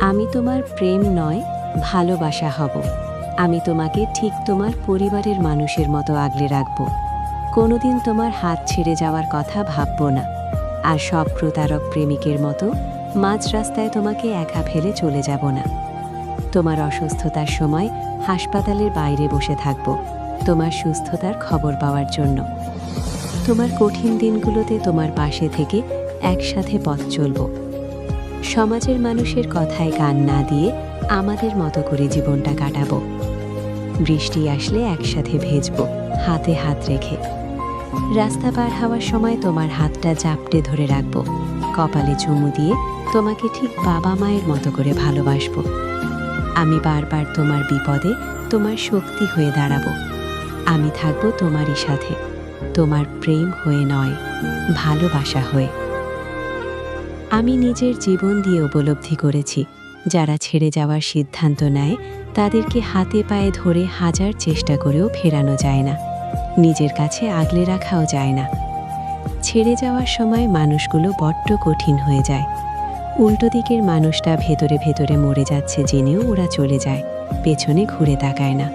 আমি তোমার প্রেম নয়, ভালোবাসা হব। আমি তোমাকে ঠিক তোমার পরিবারের মানুষের মতো আগলে রাখব। কোনোদিন তোমার হাত ছেড়ে যাওয়ার কথা ভাবব না। আর সব প্রতারক প্রেমিকের মতো মাঝ রাস্তায় তোমাকে একা ফেলে চলে যাব না। তোমার অসুস্থতার সময় হাসপাতালের বাইরে বসে থাকব, তোমার সুস্থতার খবর পাওয়ার জন্য। তোমার কঠিন দিনগুলোতে তোমার পাশে থেকে একসাথে পথ চলব। সমাজের মানুষের কথায় কান না দিয়ে আমাদের মতো করে জীবনটা কাটাবো। বৃষ্টি আসলে একসাথে ভেজব, হাতে হাত রেখে। রাস্তা পার হওয়ার সময় তোমার হাতটা জাপটে ধরে রাখব, কপালে চুমু দিয়ে তোমাকে ঠিক বাবা মায়ের মতো করে ভালোবাসবো। আমি বারবার তোমার বিপদে তোমার শক্তি হয়ে দাঁড়াবো। আমি থাকব তোমারই সাথে, তোমার প্রেম হয়ে নয়, ভালোবাসা হয়ে। আমি নিজের জীবন দিয়ে উপলব্ধি করেছি, যারা ছেড়ে যাওয়ার সিদ্ধান্ত নেয় তাদেরকে হাতে পায়ে ধরে হাজার চেষ্টা করেও ফেরানো যায় না, নিজের কাছে আগলে রাখাও যায় না। ছেড়ে যাওয়ার সময় মানুষগুলো বড্ড কঠিন হয়ে যায়। উল্টো দিকের মানুষটা ভেতরে ভেতরে মরে যাচ্ছে জেনেও ওরা চলে যায়, পেছনে ঘুরে তাকায় না।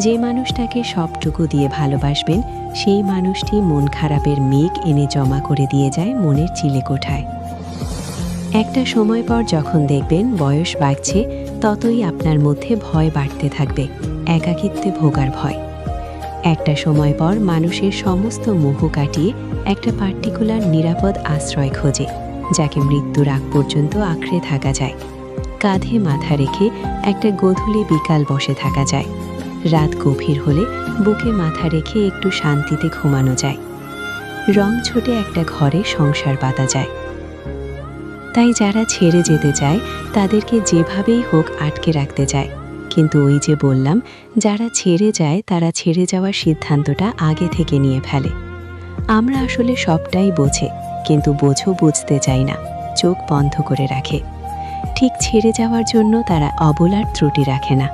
যে মানুষটাকে সবটুকু দিয়ে ভালোবাসবেন সেই মানুষটি মন খারাপের মেঘ এনে জমা করে দিয়ে যায় মনের চিলেকোঠায়। একটা সময় পর যখন দেখবেন বয়স বাড়ছে, ততই আপনার মধ্যে ভয় বাড়তে থাকবে, একাকিত্বে ভোগার ভয়। একটা সময় পর মানুষের সমস্ত মোহ কাটিয়ে একটা পার্টিকুলার নিরাপদ আশ্রয় খোঁজে, যাকে মৃত্যুর আগ পর্যন্ত আঁকড়ে থাকা যায়। কাঁধে মাথা রেখে একটা গোধূলি বিকাল বসে থাকা যায়। রাত গভীর হলে বুকে মাথা রেখে একটু শান্তিতে ঘুমানো যায়। রং ছোটে একটা ঘরে সংসার পাতা যায়। তাই যারা ছেড়ে যেতে চায় তাদেরকে যেভাবেই হোক আটকে রাখতে চায়। কিন্তু ওই যে বললাম, যারা ছেড়ে যায় তারা ছেড়ে যাওয়ার সিদ্ধান্তটা আগে থেকে নিয়ে ফেলে। আমরা আসলে সবটাই বোঝে, কিন্তু বুঝতে চাই না, চোখ বন্ধ করে রাখে। ঠিক ছেড়ে যাওয়ার জন্য তারা অবলার ত্রুটি রাখে না।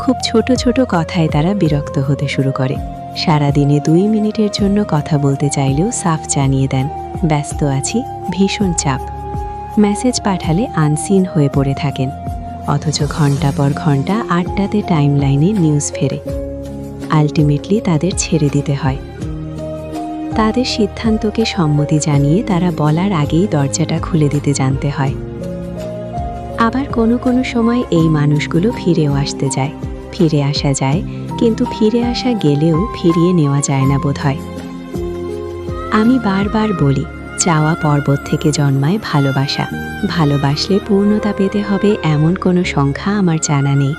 খুব ছোট ছোট কথায় তারা বিরক্ত হতে শুরু করে। সারাদিনে 2 মিনিটের জন্য কথা বলতে চাইলেও সাফ জানিয়ে দেন, ব্যস্ত আছি, ভীষণ চাপ। মেসেজ পাঠালে আনসিন হয়ে পড়ে থাকেন, অথচ ঘন্টা পর ঘন্টা আড্ডাতে টাইমলাইনে নিউজ ফেরে। আলটিমেটলি তাদের ছেড়ে দিতে হয়। তাদের সিদ্ধান্তকে সম্মতি জানিয়ে তারা বলার আগেই দরজাটা খুলে দিতে জানতে হয়। আবার কোনো কোনো সময় এই মানুষগুলো ফিরেও আসতে যায়, ফিরে আসা যায়, কিন্তু ফিরে আসা গেলেও ফিরিয়ে নেওয়া যায় না বোধহয়। আমি বারবার বলি, চাওয়া পর্বত থেকে জন্মায় ভালোবাসা। ভালোবাসলে পূর্ণতা পেতে হবে এমন কোনো সংখ্যা আমার জানা নেই।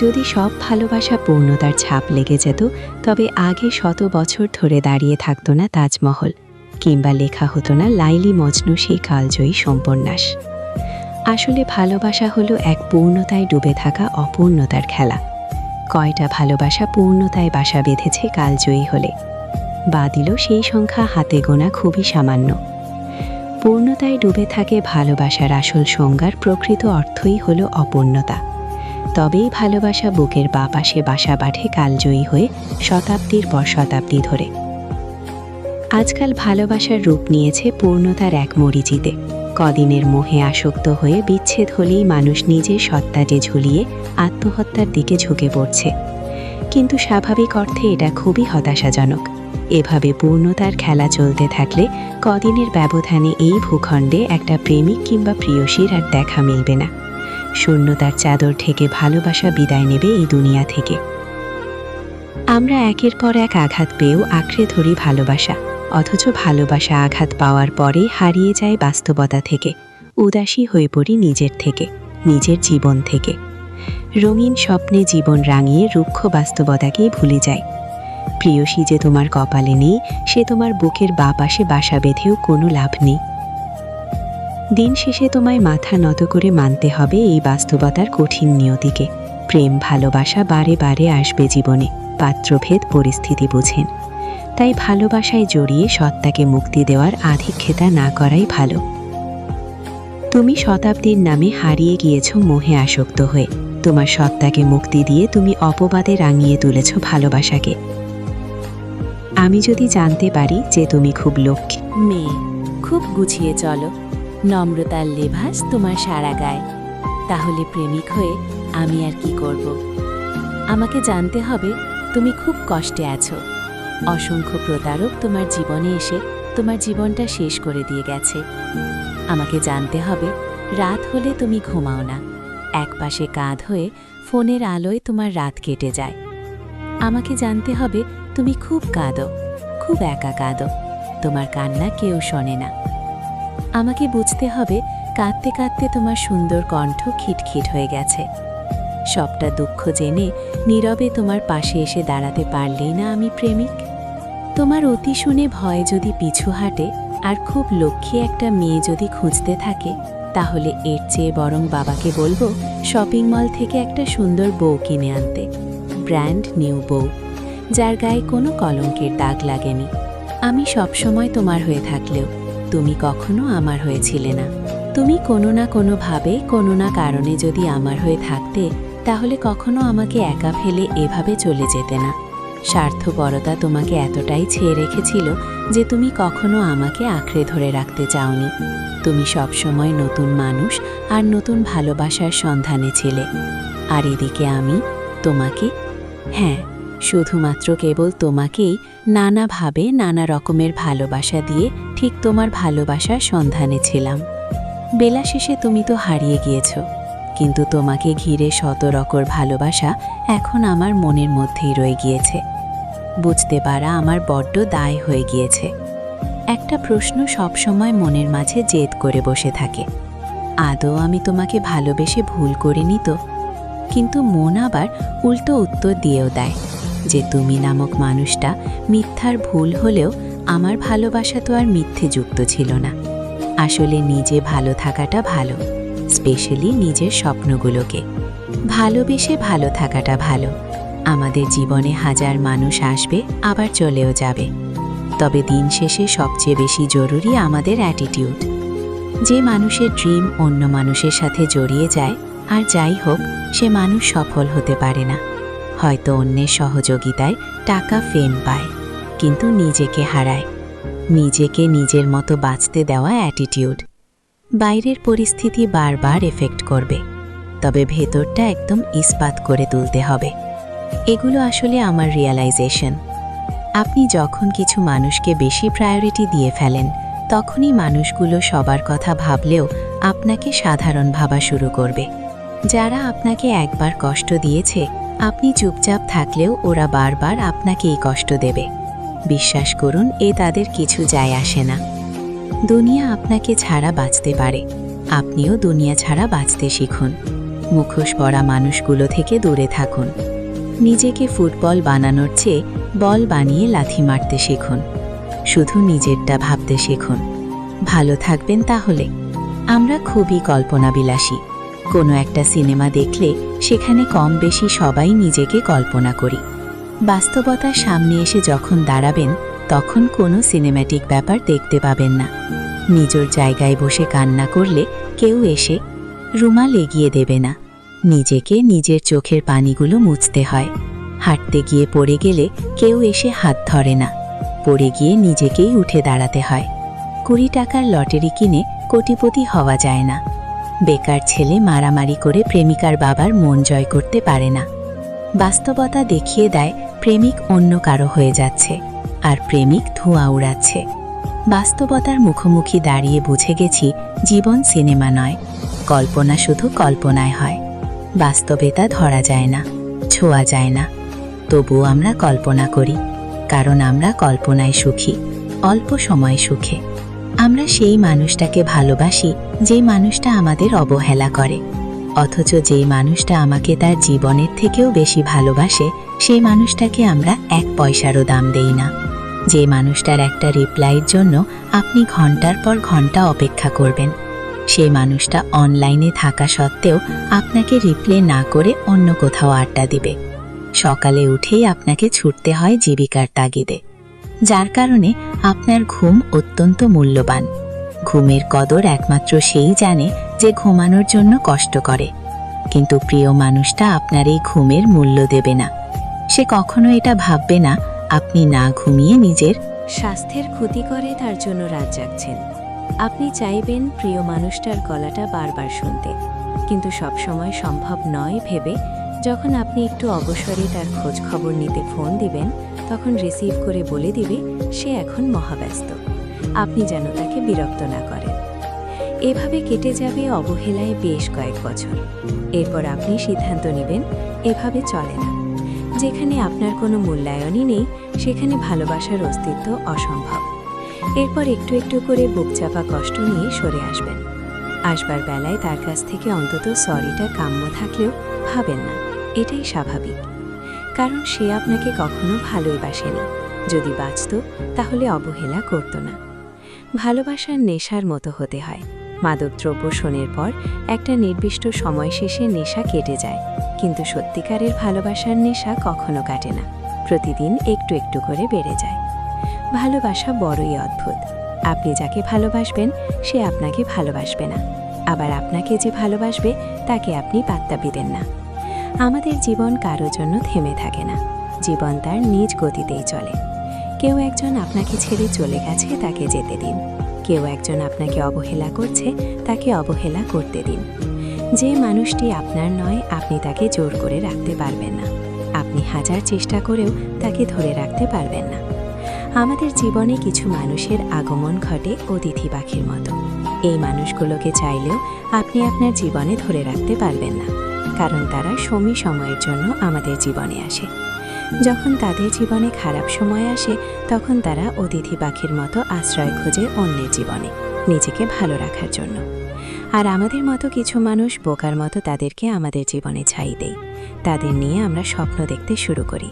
যদি সব ভালোবাসা পূর্ণতার ছাপ লেগে যেত, তবে আগে শত বছর ধরে দাঁড়িয়ে থাকতো না তাজমহল, কিংবা লেখা হতো না লাইলি মজনু সেই কালজয়ী সম্পন্যাস। আসলে ভালোবাসা হলো এক পূর্ণতায় ডুবে থাকা অপূর্ণতার খেলা। কয়টা ভালোবাসা পূর্ণতায় বাসা বেঁধেছে কালজয়ী হলে? দিল সেই সংখ্যা হাতে গোনা খুবই সামান্য। পূর্ণতায় ডুবে থাকে ভালোবাসার আসল সংজ্ঞার প্রকৃত অর্থই হলো অপূর্ণতা। তবেই ভালোবাসা বুকের বা পাশে বাসা বাঁধে কালজয়ী হয়ে শতাব্দীর পর শতাব্দী ধরে। আজকাল ভালোবাসার রূপ নিয়েছে পূর্ণতার এক মরিচিতে। কদিনের মোহে আসক্ত হয়ে বিচ্ছেদ হলেই মানুষ নিজের সত্তাটে ঝুলিয়ে আত্মহত্যার দিকে ঝুঁকে পড়ছে। কিন্তু স্বাভাবিক অর্থে এটা খুবই হতাশাজনক। এভাবে পূর্ণতার খেলা চলতে থাকলে কদিনের ব্যবধানে এই ভূখণ্ডে একটা প্রেমিক কিংবা প্রিয়সীর আর দেখা মিলবে না। শূন্যতার চাদর ঢেকে ভালোবাসা বিদায় নেবে এই দুনিয়া থেকে। আমরা একের পর এক আঘাত পেয়েও আঁকড়ে ধরি ভালোবাসা, অথচ ভালোবাসা আঘাত পাওয়ার পরেই হারিয়ে যায় বাস্তবতা থেকে। উদাসী হয়ে পড়ি নিজের থেকে, নিজের জীবন থেকে। রঙিন স্বপ্নে জীবন রাঙিয়ে রুক্ষ বাস্তবতাকেই ভুলে যায়। প্রিয়সী যে তোমার কপালে নেই, সে তোমার বুকের বা পাশে বাসা বেঁধেও কোনো লাভ নেই। দিন শেষে তোমায় মাথা নত করে মানতে হবে এই বাস্তবতার কঠিন নিয়তিকে। প্রেম ভালোবাসা বারে বারে আসবে জীবনে, পাত্রভেদ পরিস্থিতি বুঝেন। তাই ভালোবাসায় জড়িয়ে সত্তাকে মুক্তি দেওয়ার আধিক্যতা না করাই ভালো। তুমি শতাব্দীর নামে হারিয়ে গিয়েছ মোহে আসক্ত হয়ে। তোমার সত্তাকে মুক্তি দিয়ে তুমি অপবাদে রাঙিয়ে তুলেছ ভালোবাসাকে। আমি যদি জানতে পারি যে তুমি খুব লক্ষ্মী মেয়ে, খুব গুছিয়ে চলো, নম্রতার লেভাস তোমার সারা গায়ে। তাহলে প্রেমিক হয়ে আমি আর কি করব? আমাকে জানতে হবে তুমি খুব কষ্টে আছো। অসংখ্য প্রতারক তোমার জীবনে এসে তোমার জীবনটা শেষ করে দিয়ে গেছে। আমাকে জানতে হবে রাত হলে তুমি ঘুমাও না, একপাশে কাঁধ হয়ে ফোনের আলোয় তোমার রাত কেটে যায়। আমাকে জানতে হবে তুমি খুব কাঁদো, খুব একা কাঁদো, তোমার কান্না কেউ শোনে না। আমাকে বুঝতে হবে কাঁদতে কাঁদতে তোমার সুন্দর কণ্ঠ খিটখিট হয়ে গেছে। সবটা দুঃখ জেনে নীরবে তোমার পাশে এসে দাঁড়াতে পারলেই না আমি প্রেমিক? তোমার অতি শুনে ভয় যদি পিছু হাঁটে আর খুব লক্ষ্মী একটা মেয়ে যদি খুঁজতে থাকে, তাহলে এর চেয়ে বরং বাবাকে বলবো শপিং মল থেকে একটা সুন্দর বউ কিনে আনতে, ব্র্যান্ড নিউ বউ, যার গায়ে কোনো কলঙ্কের দাগ লাগেনি। আমি সবসময় তোমার হয়ে থাকলেও তুমি কখনো আমার হয়েছিলে না। তুমি কোনো না কোনোভাবে কোনো না কারণে যদি আমার হয়ে থাকতে, তাহলে কখনো আমাকে একা ফেলে এভাবে চলে যেতে না। স্বার্থপরতা তোমাকে এতটাই ছেয়ে রেখেছিল যে তুমি কখনো আমাকে আঁকড়ে ধরে রাখতে চাওনি। তুমি সবসময় নতুন মানুষ আর নতুন ভালোবাসার সন্ধানে ছিলে। আর এদিকে আমি তোমাকে, হ্যাঁ, শুধুমাত্র কেবল তোমাকেই নানাভাবে নানা রকমের ভালোবাসা দিয়ে ঠিক তোমার ভালোবাসার সন্ধানে ছিলাম। বেলা শেষে তুমি তো হারিয়ে গিয়েছ, কিন্তু তোমাকে ঘিরে শত রকম ভালোবাসা এখন আমার মনের মধ্যেই রয়ে গিয়েছে। বুঝতে পারা আমার বড্ড দায় হয়ে গিয়েছে। একটা প্রশ্ন সবসময় মনের মাঝে জেদ করে বসে থাকে, আদৌ আমি তোমাকে ভালোবেসে ভুল করিনি তো? কিন্তু মন আবার উল্টো উত্তর দিয়েও দেয় যে তুমি নামক মানুষটা মিথ্যার ভুল হলেও আমার ভালোবাসা তো আর মিথ্যে যুক্ত ছিল না। আসলে নিজে ভালো থাকাটা ভালো, স্পেশালি নিজের স্বপ্নগুলোকে ভালোবেসে ভালো থাকাটা ভালো। আমাদের জীবনে হাজার মানুষ আসবে, আবার চলেও যাবে, তবে দিন শেষে সবচেয়ে বেশি জরুরি আমাদের অ্যাটিটিউড। যে মানুষের ড্রিম অন্য মানুষের সাথে জড়িয়ে যায়, আর যাই হোক সে মানুষ সফল হতে পারে না। হয়তো অন্যের সহযোগিতায় টাকা ফেম পায়, কিন্তু নিজেকে হারায়। নিজেকে নিজের মতো বাঁচতে দেওয়া অ্যাটিটিউড। বাইরের পরিস্থিতি বারবার এফেক্ট করবে, তবে ভেতরটা একদম ইস্পাত করে তুলতে হবে। এগুলো আসলে আমার রিয়ালাইজেশন। আপনি যখন কিছু মানুষকে বেশি প্রায়োরিটি দিয়ে ফেলেন, তখনই মানুষগুলো সবার কথা ভাবলেও আপনাকে সাধারণ ভাবা শুরু করবে। যারা আপনাকে একবার কষ্ট দিয়েছে, আপনি চুপচাপ থাকলেও ওরা বারবার আপনাকেই কষ্ট দেবে। বিশ্বাস করুন, এ তাদের কিছু যায় আসে না। দুনিয়া আপনাকে ছাড়া বাঁচতে পারে, আপনিও দুনিয়া ছাড়া বাঁচতে শিখুন। মুখোশ পরা মানুষগুলো থেকে দূরে থাকুন। নিজেকে ফুটবল বানানোর চেয়ে বল বানিয়ে লাথি মারতে শিখুন। শুধু নিজেরটা ভাবতে শিখুন। ভালো থাকবেন তাহলে। আমরা খুবই কল্পনাবিলাসী। কোনো একটা সিনেমা দেখলে সেখানে কম বেশি সবাই নিজেকে কল্পনা করি। বাস্তবতার সামনে এসে যখন দাঁড়াবেন, তখন কোনো সিনেম্যাটিক ব্যাপার দেখতে পাবেন না। নিজের জায়গায় বসে কান্না করলে কেউ এসে রুমাল এগিয়ে দেবে না। নিজেকে নিজের চোখের পানিগুলো মুছতে হয়। হাঁটতে গিয়ে পড়ে গেলে কেউ এসে হাত ধরে না। পড়ে গিয়ে নিজেকেই উঠে দাঁড়াতে হয়। 20 টাকার লটারি কিনে কোটিপতি হওয়া যায় না। বেকার ছেলে মারামারি করে প্রেমিকার বাবার মন জয় করতে পারে না। বাস্তবতা দেখিয়ে দেয় প্রেমিক অন্য কারো হয়ে যাচ্ছে, আর প্রেমিক ধোঁয়া উড়াচ্ছে। বাস্তবতার মুখোমুখি দাঁড়িয়ে বুঝে গেছি, জীবন সিনেমা নয়, কল্পনা শুধু কল্পনায় হয়। বাস্তবে তা ধরা যায় না, ছোঁয়া যায় না। তবুও আমরা কল্পনা করি, কারণ আমরা কল্পনায় সুখী, অল্প সময় সুখে। আমরা সেই মানুষটাকে ভালোবাসি যেই মানুষটা আমাদের অবহেলা করে, অথচ যেই মানুষটা আমাকে তার জীবনের থেকেও বেশি ভালোবাসে, সেই মানুষটাকে আমরা 1 পয়সারও দাম দেই না। যে মানুষটার একটা রিপ্লাইয়ের জন্য আপনি ঘন্টার পর ঘন্টা অপেক্ষা করবেন, সেই মানুষটা অনলাইনে থাকা সত্ত্বেও আপনাকে রিপ্লাই না করে অন্য কোথাও আড্ডা দিবে। সকালে উঠেই আপনাকে ছুটতে হয় জীবিকার তাগিদে, যার কারণে আপনার ঘুম অত্যন্ত মূল্যবান। ঘুমের কদর একমাত্র সেই জানে যে ঘুমানোর জন্য কষ্ট করে। কিন্তু প্রিয় মানুষটা আপনার এই ঘুমের মূল্য দেবে না। সে কখনো এটা ভাববে না আপনি না ঘুমিয়ে নিজের স্বাস্থ্যের ক্ষতি করে তার জন্য রাত জাগছেন। আপনি চাইবেন প্রিয় মানুষটার গলাটা বারবার শুনতে, কিন্তু সবসময় সম্ভব নয় ভেবে যখন আপনি একটু অবসরে তার খোঁজ খবর নিতে ফোন দিবেন, তখন রিসিভ করে বলে দিবে সে এখন মহাব্যস্ত। আপনি যেন তাকে বিরক্ত না করেন। এভাবে কেটে যাবে অবহেলায় বেশ কয়েক বছর। এরপর আপনি সিদ্ধান্ত নেবেন এভাবে চলে না। যেখানে আপনার কোনো মূল্যায়নই নেই, সেখানে ভালোবাসার অস্তিত্ব অসম্ভব। এরপর একটু একটু করে বুকচাপা কষ্ট নিয়ে সরে আসবেন। আসবার বেলায় তার কাছ থেকে অন্তত সরিটা কাম্য থাকলেও ভাবেন না, এটাই স্বাভাবিক। কারণ সে আপনাকে কখনো ভালোই বাসেনি। যদি বাঁচত তাহলে অবহেলা করত না। ভালোবাসার নেশার মতো হতে হয়। মাদকদ্রব্য শোনের পর একটা নির্দিষ্ট সময় শেষে নেশা কেটে যায়, কিন্তু সত্যিকারের ভালোবাসার নেশা কখনো কাটে না, প্রতিদিন একটু একটু করে বেড়ে যায়। ভালোবাসা বড়ই অদ্ভুত। আপনি যাকে ভালোবাসবেন সে আপনাকে ভালোবাসবে না, আবার আপনাকে যে ভালোবাসবে তাকে আপনি পাত্তা দিবেন না। আমাদের জীবন কারো জন্য থেমে থাকে না, জীবন তার নিজ গতিতেই চলে। কেউ একজন আপনাকে ছেড়ে চলে গেছে, তাকে যেতে দিন। কেউ একজন আপনাকে অবহেলা করছে, তাকে অবহেলা করতে দিন। যে মানুষটি আপনার নয়, আপনি তাকে জোর করে রাখতে পারবেন না। আপনি হাজার চেষ্টা করেও তাকে ধরে রাখতে পারবেন না। আমাদের জীবনে কিছু মানুষের আগমন ঘটে অতিথি পাখির মতো। এই মানুষগুলোকে চাইলেও আপনি আপনার জীবনে ধরে রাখতে পারবেন না, কারণ তারা সময়ের জন্য আমাদের জীবনে আসে। যখন তাদের জীবনে খারাপ সময় আসে, তখন তারা অতিথি পাখির মতো আশ্রয় খোঁজে অন্যের জীবনে, নিজেকে ভালো রাখার জন্য। আর আমাদের মতো কিছু মানুষ বোকার মতো তাদেরকে আমাদের জীবনে ছাই দেয়। তাদের নিয়ে আমরা স্বপ্ন দেখতে শুরু করি।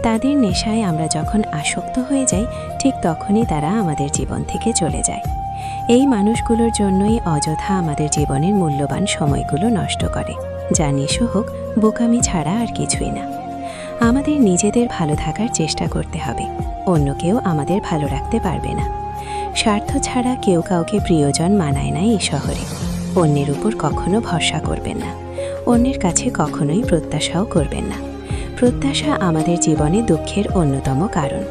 তাদের নেশায় আমরা যখন আসক্ত হয়ে যাই, ঠিক তখনই তারা আমাদের জীবন থেকে চলে যায়। এই মানুষগুলোর জন্যই অযথা আমাদের জীবনের মূল্যবান সময়গুলো নষ্ট করে, যা নিঃস্ব হোক বোকামি ছাড়া আর কিছুই না। আমাদের নিজেদের ভালো থাকার চেষ্টা করতে হবে, অন্য কেউ আমাদের ভালো রাখতে পারবে না। স্বার্থ ছাড়া কেউ কাউকে প্রিয়জন মানায় না এই শহরে। অন্যের উপর কখনো ভরসা করবেন না, অন্যের কাছে কখনোই প্রত্যাশাও করবেন না। প্রত্যাশা আমাদের জীবনে দুঃখের অন্যতম কারণ।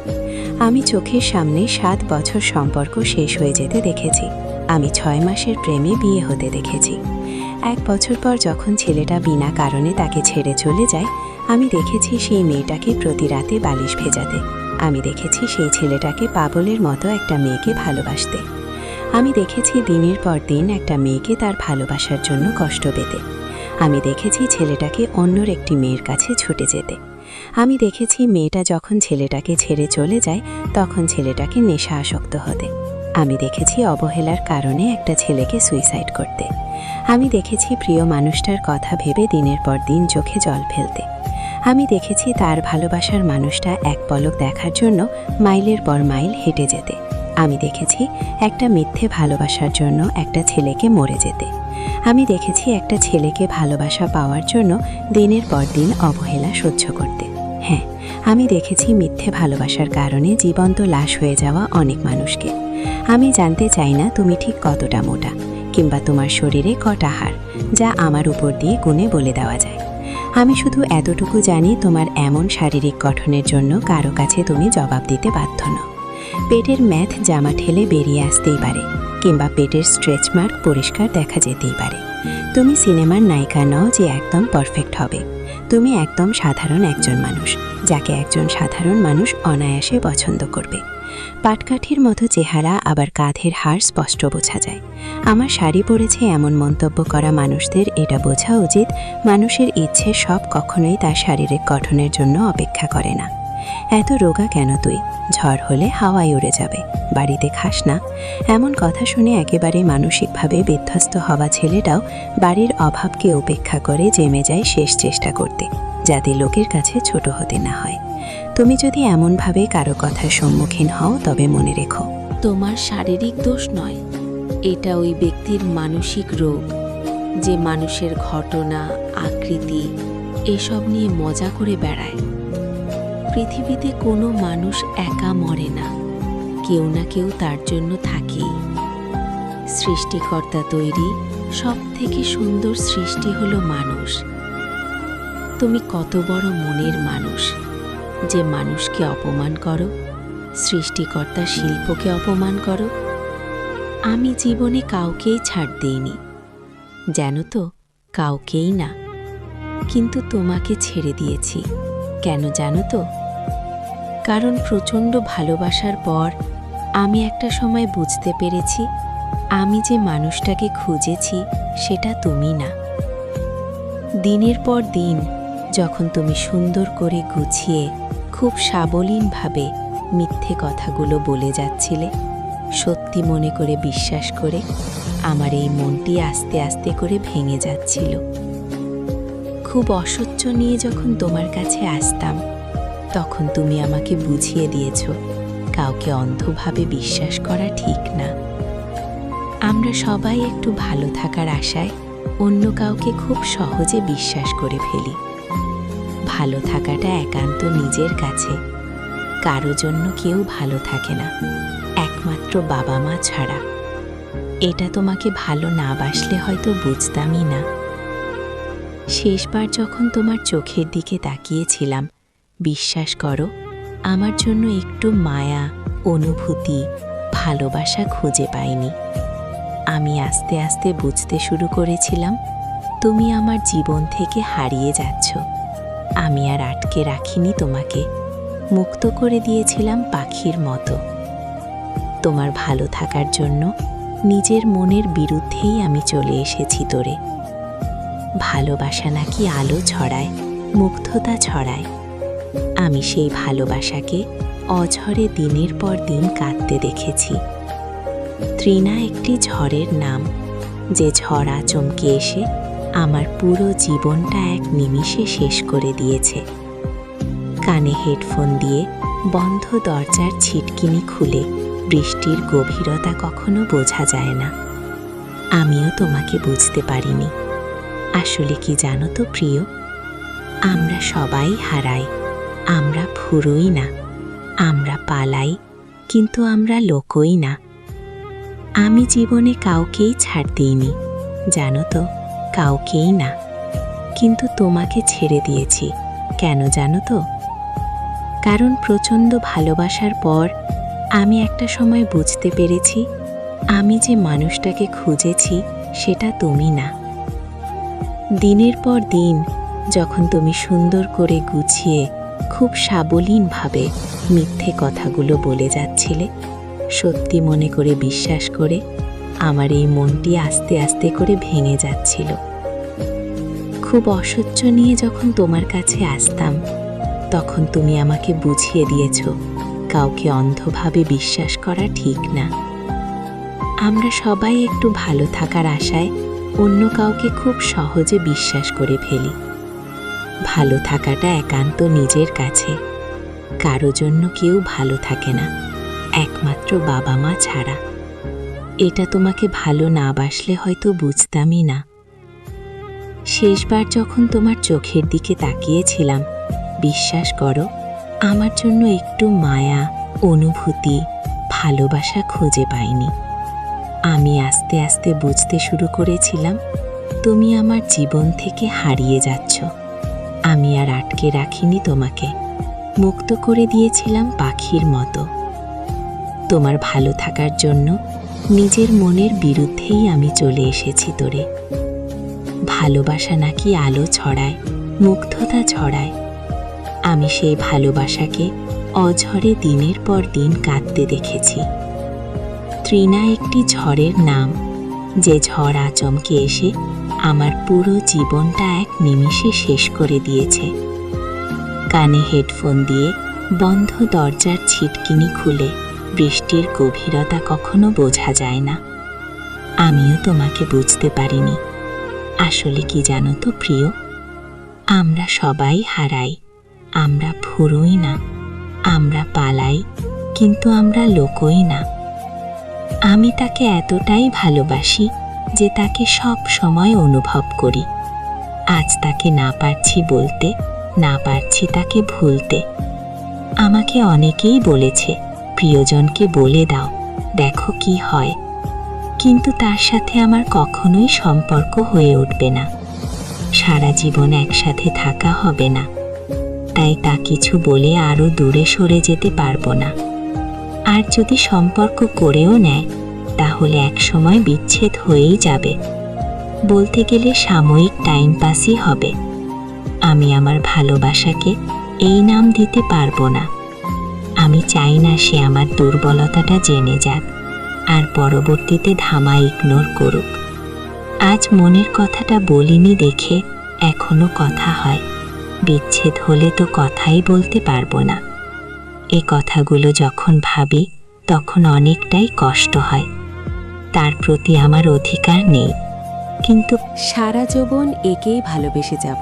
আমি চোখের সামনে 7 বছর সম্পর্ক শেষ হয়ে যেতে দেখেছি। আমি 6 মাসের প্রেমে বিয়ে হতে দেখেছি। 1 বছর পর যখন ছেলেটা বিনা কারণে তাকে ছেড়ে চলে যায়, আমি দেখেছি সেই মেয়েটাকে প্রতি রাতে বালিশ ভেজাতে। আমি দেখেছি সেই ছেলেটাকে পাগলের মতো একটা মেয়েকে ভালোবাসতে। আমি দেখেছি দিনের পর দিন একটা মেয়েকে তার ভালোবাসার জন্য কষ্ট পেতে। আমি দেখেছি ছেলেটাকে অন্যর একটি মেয়ের কাছে ছুটে যেতে। আমি দেখেছি মেয়েটা যখন ছেলেটাকে ছেড়ে চলে যায়, তখন ছেলেটাকে নেশা আসক্ত হতে। আমি দেখেছি অবহেলার কারণে একটা ছেলেকে সুইসাইড করতে। আমি দেখেছি প্রিয় মানুষটার কথা ভেবে দিনের পর দিন চোখে জল ফেলতে। আমি দেখেছি তার ভালোবাসার মানুষটা এক পলক দেখার জন্য মাইলের পর মাইল হেঁটে যেতে। আমি দেখেছি একটা মিথ্যে ভালোবাসার জন্য একটা ছেলেকে মরে যেতে। আমি দেখেছি একটা ছেলেকে ভালোবাসা পাওয়ার জন্য দিনের পর দিন অবহেলা সহ্য করতে। হ্যাঁ, আমি দেখেছি মিথ্যে ভালোবাসার কারণে জীবন্ত লাশ হয়ে যাওয়া অনেক মানুষকে। আমি জানতে চাই না তুমি ঠিক কতটা মোটা, কিংবা তোমার শরীরে কটা হাড়, যা আমার উপর দিয়ে গুণে বলে দেওয়া যায়। আমি শুধু এতটুকু জানি তোমার এমন শারীরিক গঠনের জন্য কারো কাছে তুমি জবাব দিতে বাধ্য নও। পেটের ম্যাথ জামা ঠেলে বেরিয়ে আসতেই পারে, কিংবা পেটের স্ট্রেচ মার্ক পরিষ্কার দেখা যেতেই পারে। তুমি সিনেমার নায়িকা নও যে একদম পারফেক্ট হবে। তুমি একদম সাধারণ একজন মানুষ, যাকে একজন সাধারণ মানুষ অনায়াসে পছন্দ করবে। পাটকাঠির মতো চেহারা, আবার কাঁধের হাড় স্পষ্ট বোঝা যায়। আমার শাড়ি পরেছে এমন মন্তব্য করা মানুষদের এটা বোঝা উচিত, মানুষের ইচ্ছে সব কখনোই তার শারীরিক গঠনের জন্য অপেক্ষা করে না। এত রোগা কেন তুই? ঝড় হলে হাওয়ায় উড়ে যাবে, বাড়িতে খাস না? এমন কথা শুনে একেবারে মানসিকভাবে বিধ্বস্ত হওয়া ছেলেটাও বাড়ির অভাবকে উপেক্ষা করে জেমে যায় শেষ চেষ্টা করতে, যাতে লোকের কাছে ছোট হতে না হয়। তুমি যদি এমনভাবে কারো কথার সম্মুখীন হও, তবে মনে রেখো, তোমার শারীরিক দোষ নয়, এটা ওই ব্যক্তির মানসিক রোগ, যে মানুষের ঘটনা, আকৃতি এসব নিয়ে মজা করে বেড়ায়। পৃথিবীতে কোনো মানুষ একা মরে না, কেউ না কেউ তার জন্য থাকেই। সৃষ্টিকর্তা তৈরি সবথেকে সুন্দর সৃষ্টি হলো মানুষ। তুমি কত বড় মনের মানুষ যে মানুষকে অপমান করো, সৃষ্টিকর্তার শিল্পকে অপমান করো। আমি জীবনে কাউকেই ছাড় দেইনি, জানো তো, কাউকেই না। কিন্তু তোমাকে ছেড়ে দিয়েছি, কেন জানো তো? কারণ প্রচণ্ড ভালোবাসার পর আমি একটা সময় বুঝতে পেরেছি আমি যে মানুষটাকে খুঁজেছি সেটা তুমি না। দিনের পর দিন যখন তুমি সুন্দর করে গুছিয়ে খুব সাবলীনভাবে মিথ্যে কথাগুলো বলে যাচ্ছিলে, সত্যি মনে করে বিশ্বাস করে আমার এই মনটি আস্তে আস্তে করে ভেঙে যাচ্ছিল। খুব অসহ্য নিয়ে যখন তোমার কাছে আসতাম, তখন তুমি আমাকে বুঝিয়ে দিয়েছ কাউকে অন্ধভাবে বিশ্বাস করা ঠিক না। আমরা সবাই একটু ভালো থাকার আশায় অন্য কাউকে খুব সহজে বিশ্বাস করে ফেলি। ভালো থাকাটা একান্ত নিজের কাছে, কারো জন্য কেউ ভালো থাকে না, একমাত্র বাবা মা ছাড়া। এটা তোমাকে ভালো না বাসলে হয়তো বুঝতামই না। শেষবার যখন তোমার চোখের দিকে তাকিয়েছিলাম, বিশ্বাস করো, আমার জন্য একটু মায়া, অনুভূতি, ভালোবাসা খুঁজে পাইনি। আমি আস্তে আস্তে বুঝতে শুরু করেছিলাম তুমি আমার জীবন থেকে হারিয়ে যাচ্ছ। আমি আর আটকে রাখিনি তোমাকে, মুক্ত করে দিয়েছিলাম পাখির মতো। তোমার ভালো থাকার জন্য নিজের মনের বিরুদ্ধেই আমি চলে এসেছি তোরে। ভালোবাসা নাকি আলো ছড়ায়, মুগ্ধতা ছড়ায়। আমি সেই ভালোবাসাকে অঝরে দিনের পর দিন কাঁদতে দেখেছি। তৃণা একটি ঝড়ের নাম, যে ঝড় আচমকে এসে আমার পুরো জীবনটা এক নিমিষে শেষ করে দিয়েছে। কানে হেডফোন দিয়ে বন্ধ দরজার ছিটকিনি খুলে বৃষ্টির গভীরতা কখনো বোঝা যায় না। আমিও তোমাকে বুঝতে পারিনি। আসলে কি জানো তো প্রিয়, আমরা সবাই হারাই, আমরা ফুরোই না, আমরা পালাই, কিন্তু আমরা লোকই না। আমি জীবনে কাউকেই ছাড় দিইনি, জানো তো, কাউকেই না। কিন্তু তোমাকে ছেড়ে দিয়েছি, কেন জানো তো? কারণ প্রচণ্ড ভালোবাসার পর আমি একটা সময় বুঝতে পেরেছি আমি যে মানুষটাকে খুঁজেছি সেটা তুমি না। দিনের পর দিন যখন তুমি সুন্দর করে গুছিয়ে খুব সাবলীনভাবে মিথ্যে কথাগুলো বলে যাচ্ছিলে, সত্যি মনে করে বিশ্বাস করে আমার এই মনটি আস্তে আস্তে করে ভেঙে যাচ্ছিল। খুব অসহ্য নিয়ে যখন তোমার কাছে আসতাম, তখন তুমি আমাকে বুঝিয়ে দিয়েছ কাউকে অন্ধভাবে বিশ্বাস করা ঠিক না। আমরা সবাই একটু ভালো থাকার আশায় অন্য কাউকে খুব সহজে বিশ্বাস করে ফেলি। ভালো থাকাটা একান্ত নিজের কাছে, কারো জন্য কেউ ভালো থাকে না, একমাত্র বাবা মা ছাড়া। এটা তোমাকে ভালো না বাসলে হয়তো বুঝতামই না। শেষবার যখন তোমার চোখের দিকে তাকিয়েছিলাম, বিশ্বাস করো, আমার জন্য একটু মায়া, অনুভূতি, ভালোবাসা খুঁজে পাইনি। আমি আস্তে আস্তে বুঝতে শুরু করেছিলাম তুমি আমার জীবন থেকে হারিয়ে যাচ্ছ। আমি আর আটকে রাখিনি তোমাকে, মুক্ত করে দিয়েছিলাম পাখির মতো। তোমার ভালো থাকার জন্য নিজের মনের বিরুদ্ধেই আমি চলে এসেছি তোরে। ভালোবাসা নাকি আলো ছড়ায়, মুগ্ধতা ছড়ায়। আমি সেই ভালোবাসাকে অঝরে দিনের পর দিন কাঁদতে দেখেছি। তৃণা একটি ঝড়ের নাম, যে ঝড় আচমকে এসে আমার পুরো জীবনটা এক নিমিষে শেষ করে দিয়েছে। কানে হেডফোন দিয়ে বন্ধ দরজার ছিটকিনি খুলে বৃষ্টির গভীরতা কখনো বোঝা যায় না। আমিও তোমাকে বুঝতে পারিনি। আসলে কি জানো তো প্রিয়, আমরা সবাই হারাই, আমরা ফুরোই না, আমরা পালাই, কিন্তু আমরা লোকই না। আমি তাকে এতটাই ভালোবাসি যে তাকে সব সময় অনুভব করি। আজ তাকে না পারছি বলতে, না পারছি তাকে ভুলতে। আমাকে অনেকেই বলেছে প্রিয়জনকে বলে দাও, দেখো কি হয়। কিন্তু তার সাথে আমার কখনোই সম্পর্ক হয়ে উঠবে না, সারা জীবন একসাথে থাকা হবে না। তাই তা কিছু বলে আরও দূরে সরে যেতে পারবো না। আর যদি সম্পর্ক করেও নেয়, তাহলে একসময় বিচ্ছেদ হয়েই যাবে। বলতে গেলে সাময়িক টাইম পাসই হবে। আমি আমার ভালোবাসাকে এই নাম দিতে পারবো না। আমি চাই না সে আমার দুর্বলতাটা জেনে যাক আর পরবর্তীতে ধামা ইগনোর করুক। আজ মনের কথাটা বলিনি দেখে এখনো কথা হয়, বিচ্ছেদ হলে তো কথাই বলতে পারবো না। এ কথাগুলো যখন ভাবি তখন অনেকটাই কষ্ট হয়। তার প্রতি আমার অধিকার নেই, কিন্তু সারা জীবন একেই ভালোবেসে যাব।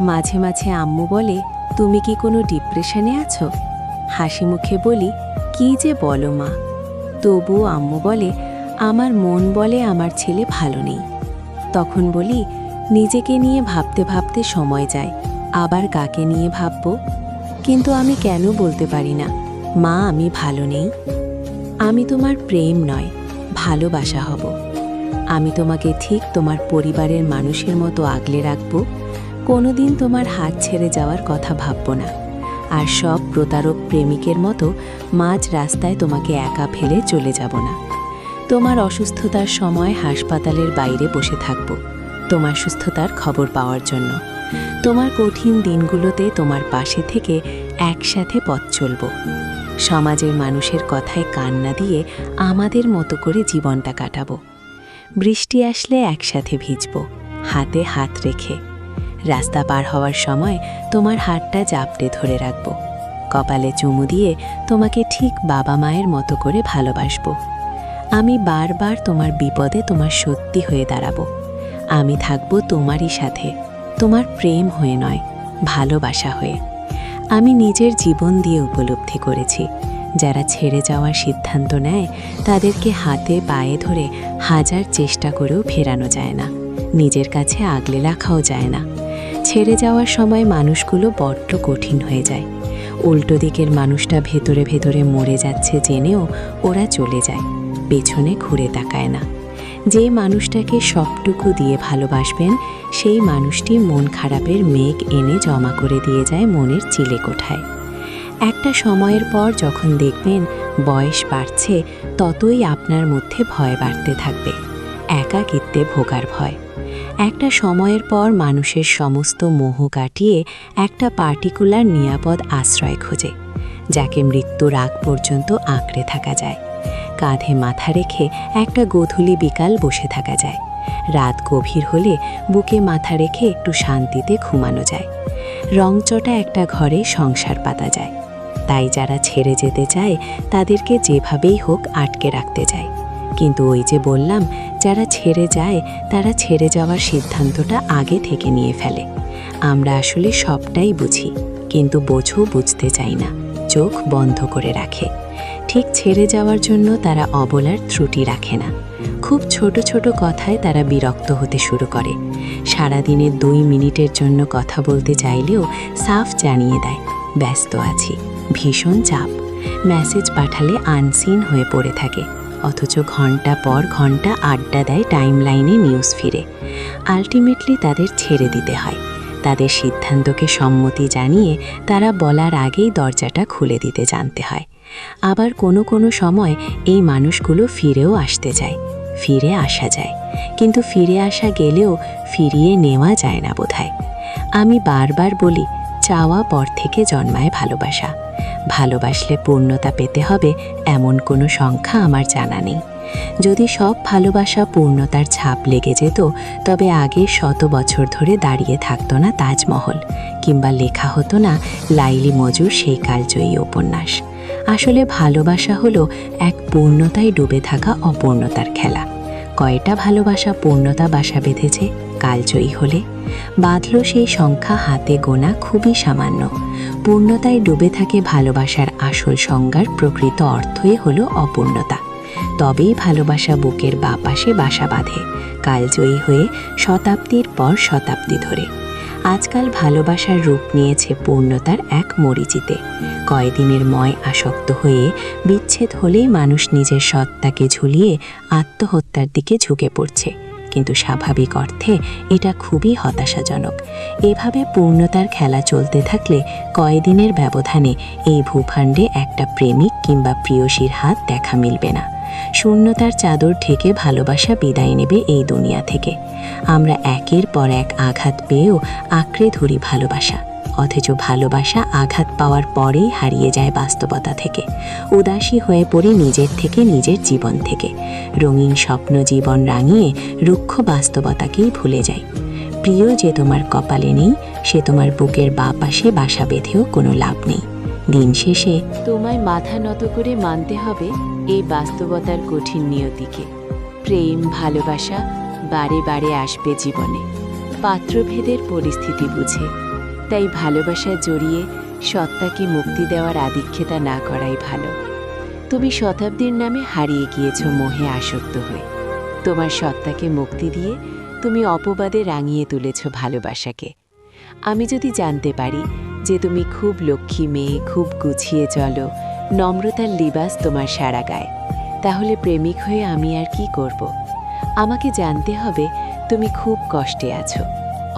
মাঝে মাঝে আম্মু বলে, তুমি কি কোনো ডিপ্রেশনে আছো? হাসি মুখে বলি, কি যে বলো মা। তবুও আম্মু বলে, আমার মন বলে আমার ছেলে ভালো নেই। তখন বলি, নিজেকে নিয়ে ভাবতে ভাবতে সময় যায়, আবার কাকে নিয়ে ভাববো? কিন্তু আমি কেন বলতে পারি না, মা আমি ভালো নেই? আমি তোমার প্রেম নয়, ভালোবাসা হব। আমি তোমাকে ঠিক তোমার পরিবারের মানুষের মতো আগলে রাখব। কোনোদিন তোমার হাত ছেড়ে যাওয়ার কথা ভাববো না। আর সব প্রতারক প্রেমিকের মতো মাঝ রাস্তায় তোমাকে একা ফেলে চলে যাব না। তোমার অসুস্থতার সময় হাসপাতালের বাইরে বসে থাকব, তোমার সুস্থতার খবর পাওয়ার জন্য। তোমার কঠিন দিনগুলোতে তোমার পাশে থেকে একসাথে পথ চলব। সমাজের মানুষের কথায় কান না দিয়ে আমাদের মতো করে জীবনটা কাটাবো। বৃষ্টি আসলে একসাথে ভিজব, হাতে হাত রেখে। রাস্তা পার হওয়ার সময় তোমার হাতটা জাপটে ধরে রাখব। কপালে চুমু দিয়ে তোমাকে ঠিক বাবা মায়ের মতো করে ভালোবাসবো। আমি বারবার তোমার বিপদে তোমার সত্যি হয়ে দাঁড়াবো। আমি থাকবো তোমারই সাথে, তোমার প্রেম হয়ে নয়, ভালোবাসা হয়ে। আমি নিজের জীবন দিয়ে উপলব্ধি করেছি, যারা ছেড়ে যাওয়ার সিদ্ধান্ত নেয় তাদেরকে হাতে পায়ে ধরে হাজার চেষ্টা করেও ফেরানো যায় না, নিজের কাছে আগলে রাখাও যায় না। ছেড়ে যাওয়ার সময় মানুষগুলো বড্ড কঠিন হয়ে যায়। উল্টো দিকের মানুষটা ভেতরে ভেতরে মরে যাচ্ছে জেনেও ওরা চলে যায়, পেছনে ঘুরে তাকায় না। যে মানুষটাকে সবটুকু দিয়ে ভালোবাসবেন সেই মানুষটি মন খারাপের মেঘ এনে জমা করে দিয়ে যায় মনের চিলেকোঠায়। একটা সময়ের পর যখন দেখবেন বয়স বাড়ছে, ততই আপনার মধ্যে ভয় বাড়তে থাকবে, একাকিত্বে ভোগার ভয়। একটা সময়ের পর মানুষের সমস্ত মোহ কাটিয়ে একটা পার্টিকুলার নিরাপদ আশ্রয় খোঁজে, যাকে মৃত্যুর আগ পর্যন্ত আঁকড়ে থাকা যায়। কাঁধে মাথা রেখে একটা গোধূলি বিকাল বসে থাকা যায়। রাত গভীর হলে বুকে মাথা রেখে একটু শান্তিতে ঘুমানো যায়। রংচটা একটা ঘরে সংসার পাতা যায়। তাই যারা ছেড়ে যেতে চায় তাদেরকে যেভাবেই হোক আটকে রাখতে চায়। কিন্তু ওই যে বললাম, যারা ছেড়ে যায় তারা ছেড়ে যাওয়ার সিদ্ধান্তটা আগে থেকে নিয়ে ফেলে। আমরা আসলে সবটাই বুঝি, কিন্তু বোঝও বুঝতে চাই না, চোখ বন্ধ করে রাখে। ঠিক ছেড়ে যাওয়ার জন্য তারা অবলার ত্রুটি রাখে না। খুব ছোট ছোট কথায় তারা বিরক্ত হতে শুরু করে। সারাদিনে 2 মিনিটের জন্য কথা বলতে চাইলেও সাফ জানিয়ে দেয়, ব্যস্ত আছি, ভীষণ চাপ। মেসেজ পাঠালে আনসিন হয়ে পড়ে থাকে, অথচ ঘন্টা পর ঘন্টা আড্ডা দেয় টাইমলাইনে নিউজ ফিরে। আলটিমেটলি তাদের ছেড়ে দিতে হয়। তাদের সিদ্ধান্তকে সম্মতি জানিয়ে তারা বলার আগেই দরজাটা খুলে দিতে জানতে হয়। আবার কোনো কোনো সময় এই মানুষগুলো ফিরেও আসতে চায়, ফিরে আসা যায়, কিন্তু ফিরে আসা গেলেও ফিরিয়ে নেওয়া যায় না বোধহয়। আমি বারবার বলি, চাওয়া পর থেকে জন্মায় ভালোবাসা। ভালোবাসলে পূর্ণতা পেতে হবে এমন কোনো সংখ্যা আমার জানা নেই। যদি সব ভালোবাসা পূর্ণতার ছাপ লেগে যেত, তবে আগে 100 বছর ধরে দাঁড়িয়ে থাকতো না তাজমহল, কিংবা লেখা হতো না লাইলি মজুর সেই কালজয়ী উপন্যাস। আসলে ভালোবাসা হলো এক পূর্ণতায় ডুবে থাকা অপূর্ণতার খেলা। কয়টা ভালোবাসা পূর্ণতা বাসা বেঁধেছে কালজয়ী হলে? বাঁধল সেই সংখ্যা হাতে গোনা খুবই সামান্য। পূর্ণতায় ডুবে থাকে ভালোবাসার আসল সংজ্ঞার প্রকৃত অর্থই হলো অপূর্ণতা। তবেই ভালোবাসা বুকের বাপাশে বাসা বাঁধে, কালজয়ী হয়ে শতাব্দীর পর শতাব্দী ধরে। আজকাল ভালোবাসার রূপ নিয়েছে পূর্ণতার এক মরিচিতে। কয়দিনের ময় আসক্ত হয়ে বিচ্ছেদ হলেই মানুষ নিজের সত্তাকে ঝুলিয়ে আত্মহত্যার দিকে ঝুঁকে পড়ছে, কিন্তু স্বাভাবিক অর্থে এটা খুবই হতাশাজনক। এভাবে পূর্ণতার খেলা চলতে থাকলে কয়দিনের ব্যবধানে এই ভূখণ্ডে একটা প্রেমিক কিংবা প্রেয়সীর হাত দেখা মিলবে না। শূন্যতার চাদর ঢেকে ভালোবাসা বিদায় নেবে এই দুনিয়া থেকে। আমরা একের পর এক আঘাত পেয়েও আঁকড়ে ধরি ভালোবাসা, অথচ ভালোবাসা আঘাত পাওয়ার পরেই হারিয়ে যায় বাস্তবতা থেকে। উদাসী হয়ে পড়ে নিজের থেকে, নিজের জীবন থেকে। রঙিন স্বপ্ন জীবন রাঙিয়ে রুক্ষ বাস্তবতাকেই ভুলে যায়। প্রিয় যে তোমার কপালে নেই, সে তোমার বুকের বাঁ পাশে বাসা বেঁধেও কোনো লাভ নেই। দিন শেষে তোমায় মাথা নত করে মানতে হবে এই বাস্তবতার কঠিন নিয়তিকে। প্রেম ভালোবাসা বারে বারে আসবে জীবনে, পাত্রভেদের পরিস্থিতি বুঝে। তাই ভালোবাসা জড়িয়ে সত্তাকে মুক্তি দেওয়ার আদিক্ষেতা না করাই ভালো। তুমি শতাব্দীর নামে হারিয়ে গিয়েছ মোহে আসক্ত হয়ে। তোমার সত্তাকে মুক্তি দিয়ে তুমি অপবাদে রাঙিয়ে তুলেছ ভালোবাসাকে। আমি যদি জানতে পারি যে তুমি খুব লক্ষ্মী মেয়ে, খুব গুছিয়ে চলো, নম্রতার লিবাস তোমার সারা গায়ে, তাহলে প্রেমিক হয়ে আমি আর কি করব? আমাকে জানতে হবে তুমি খুব কষ্টে আছো।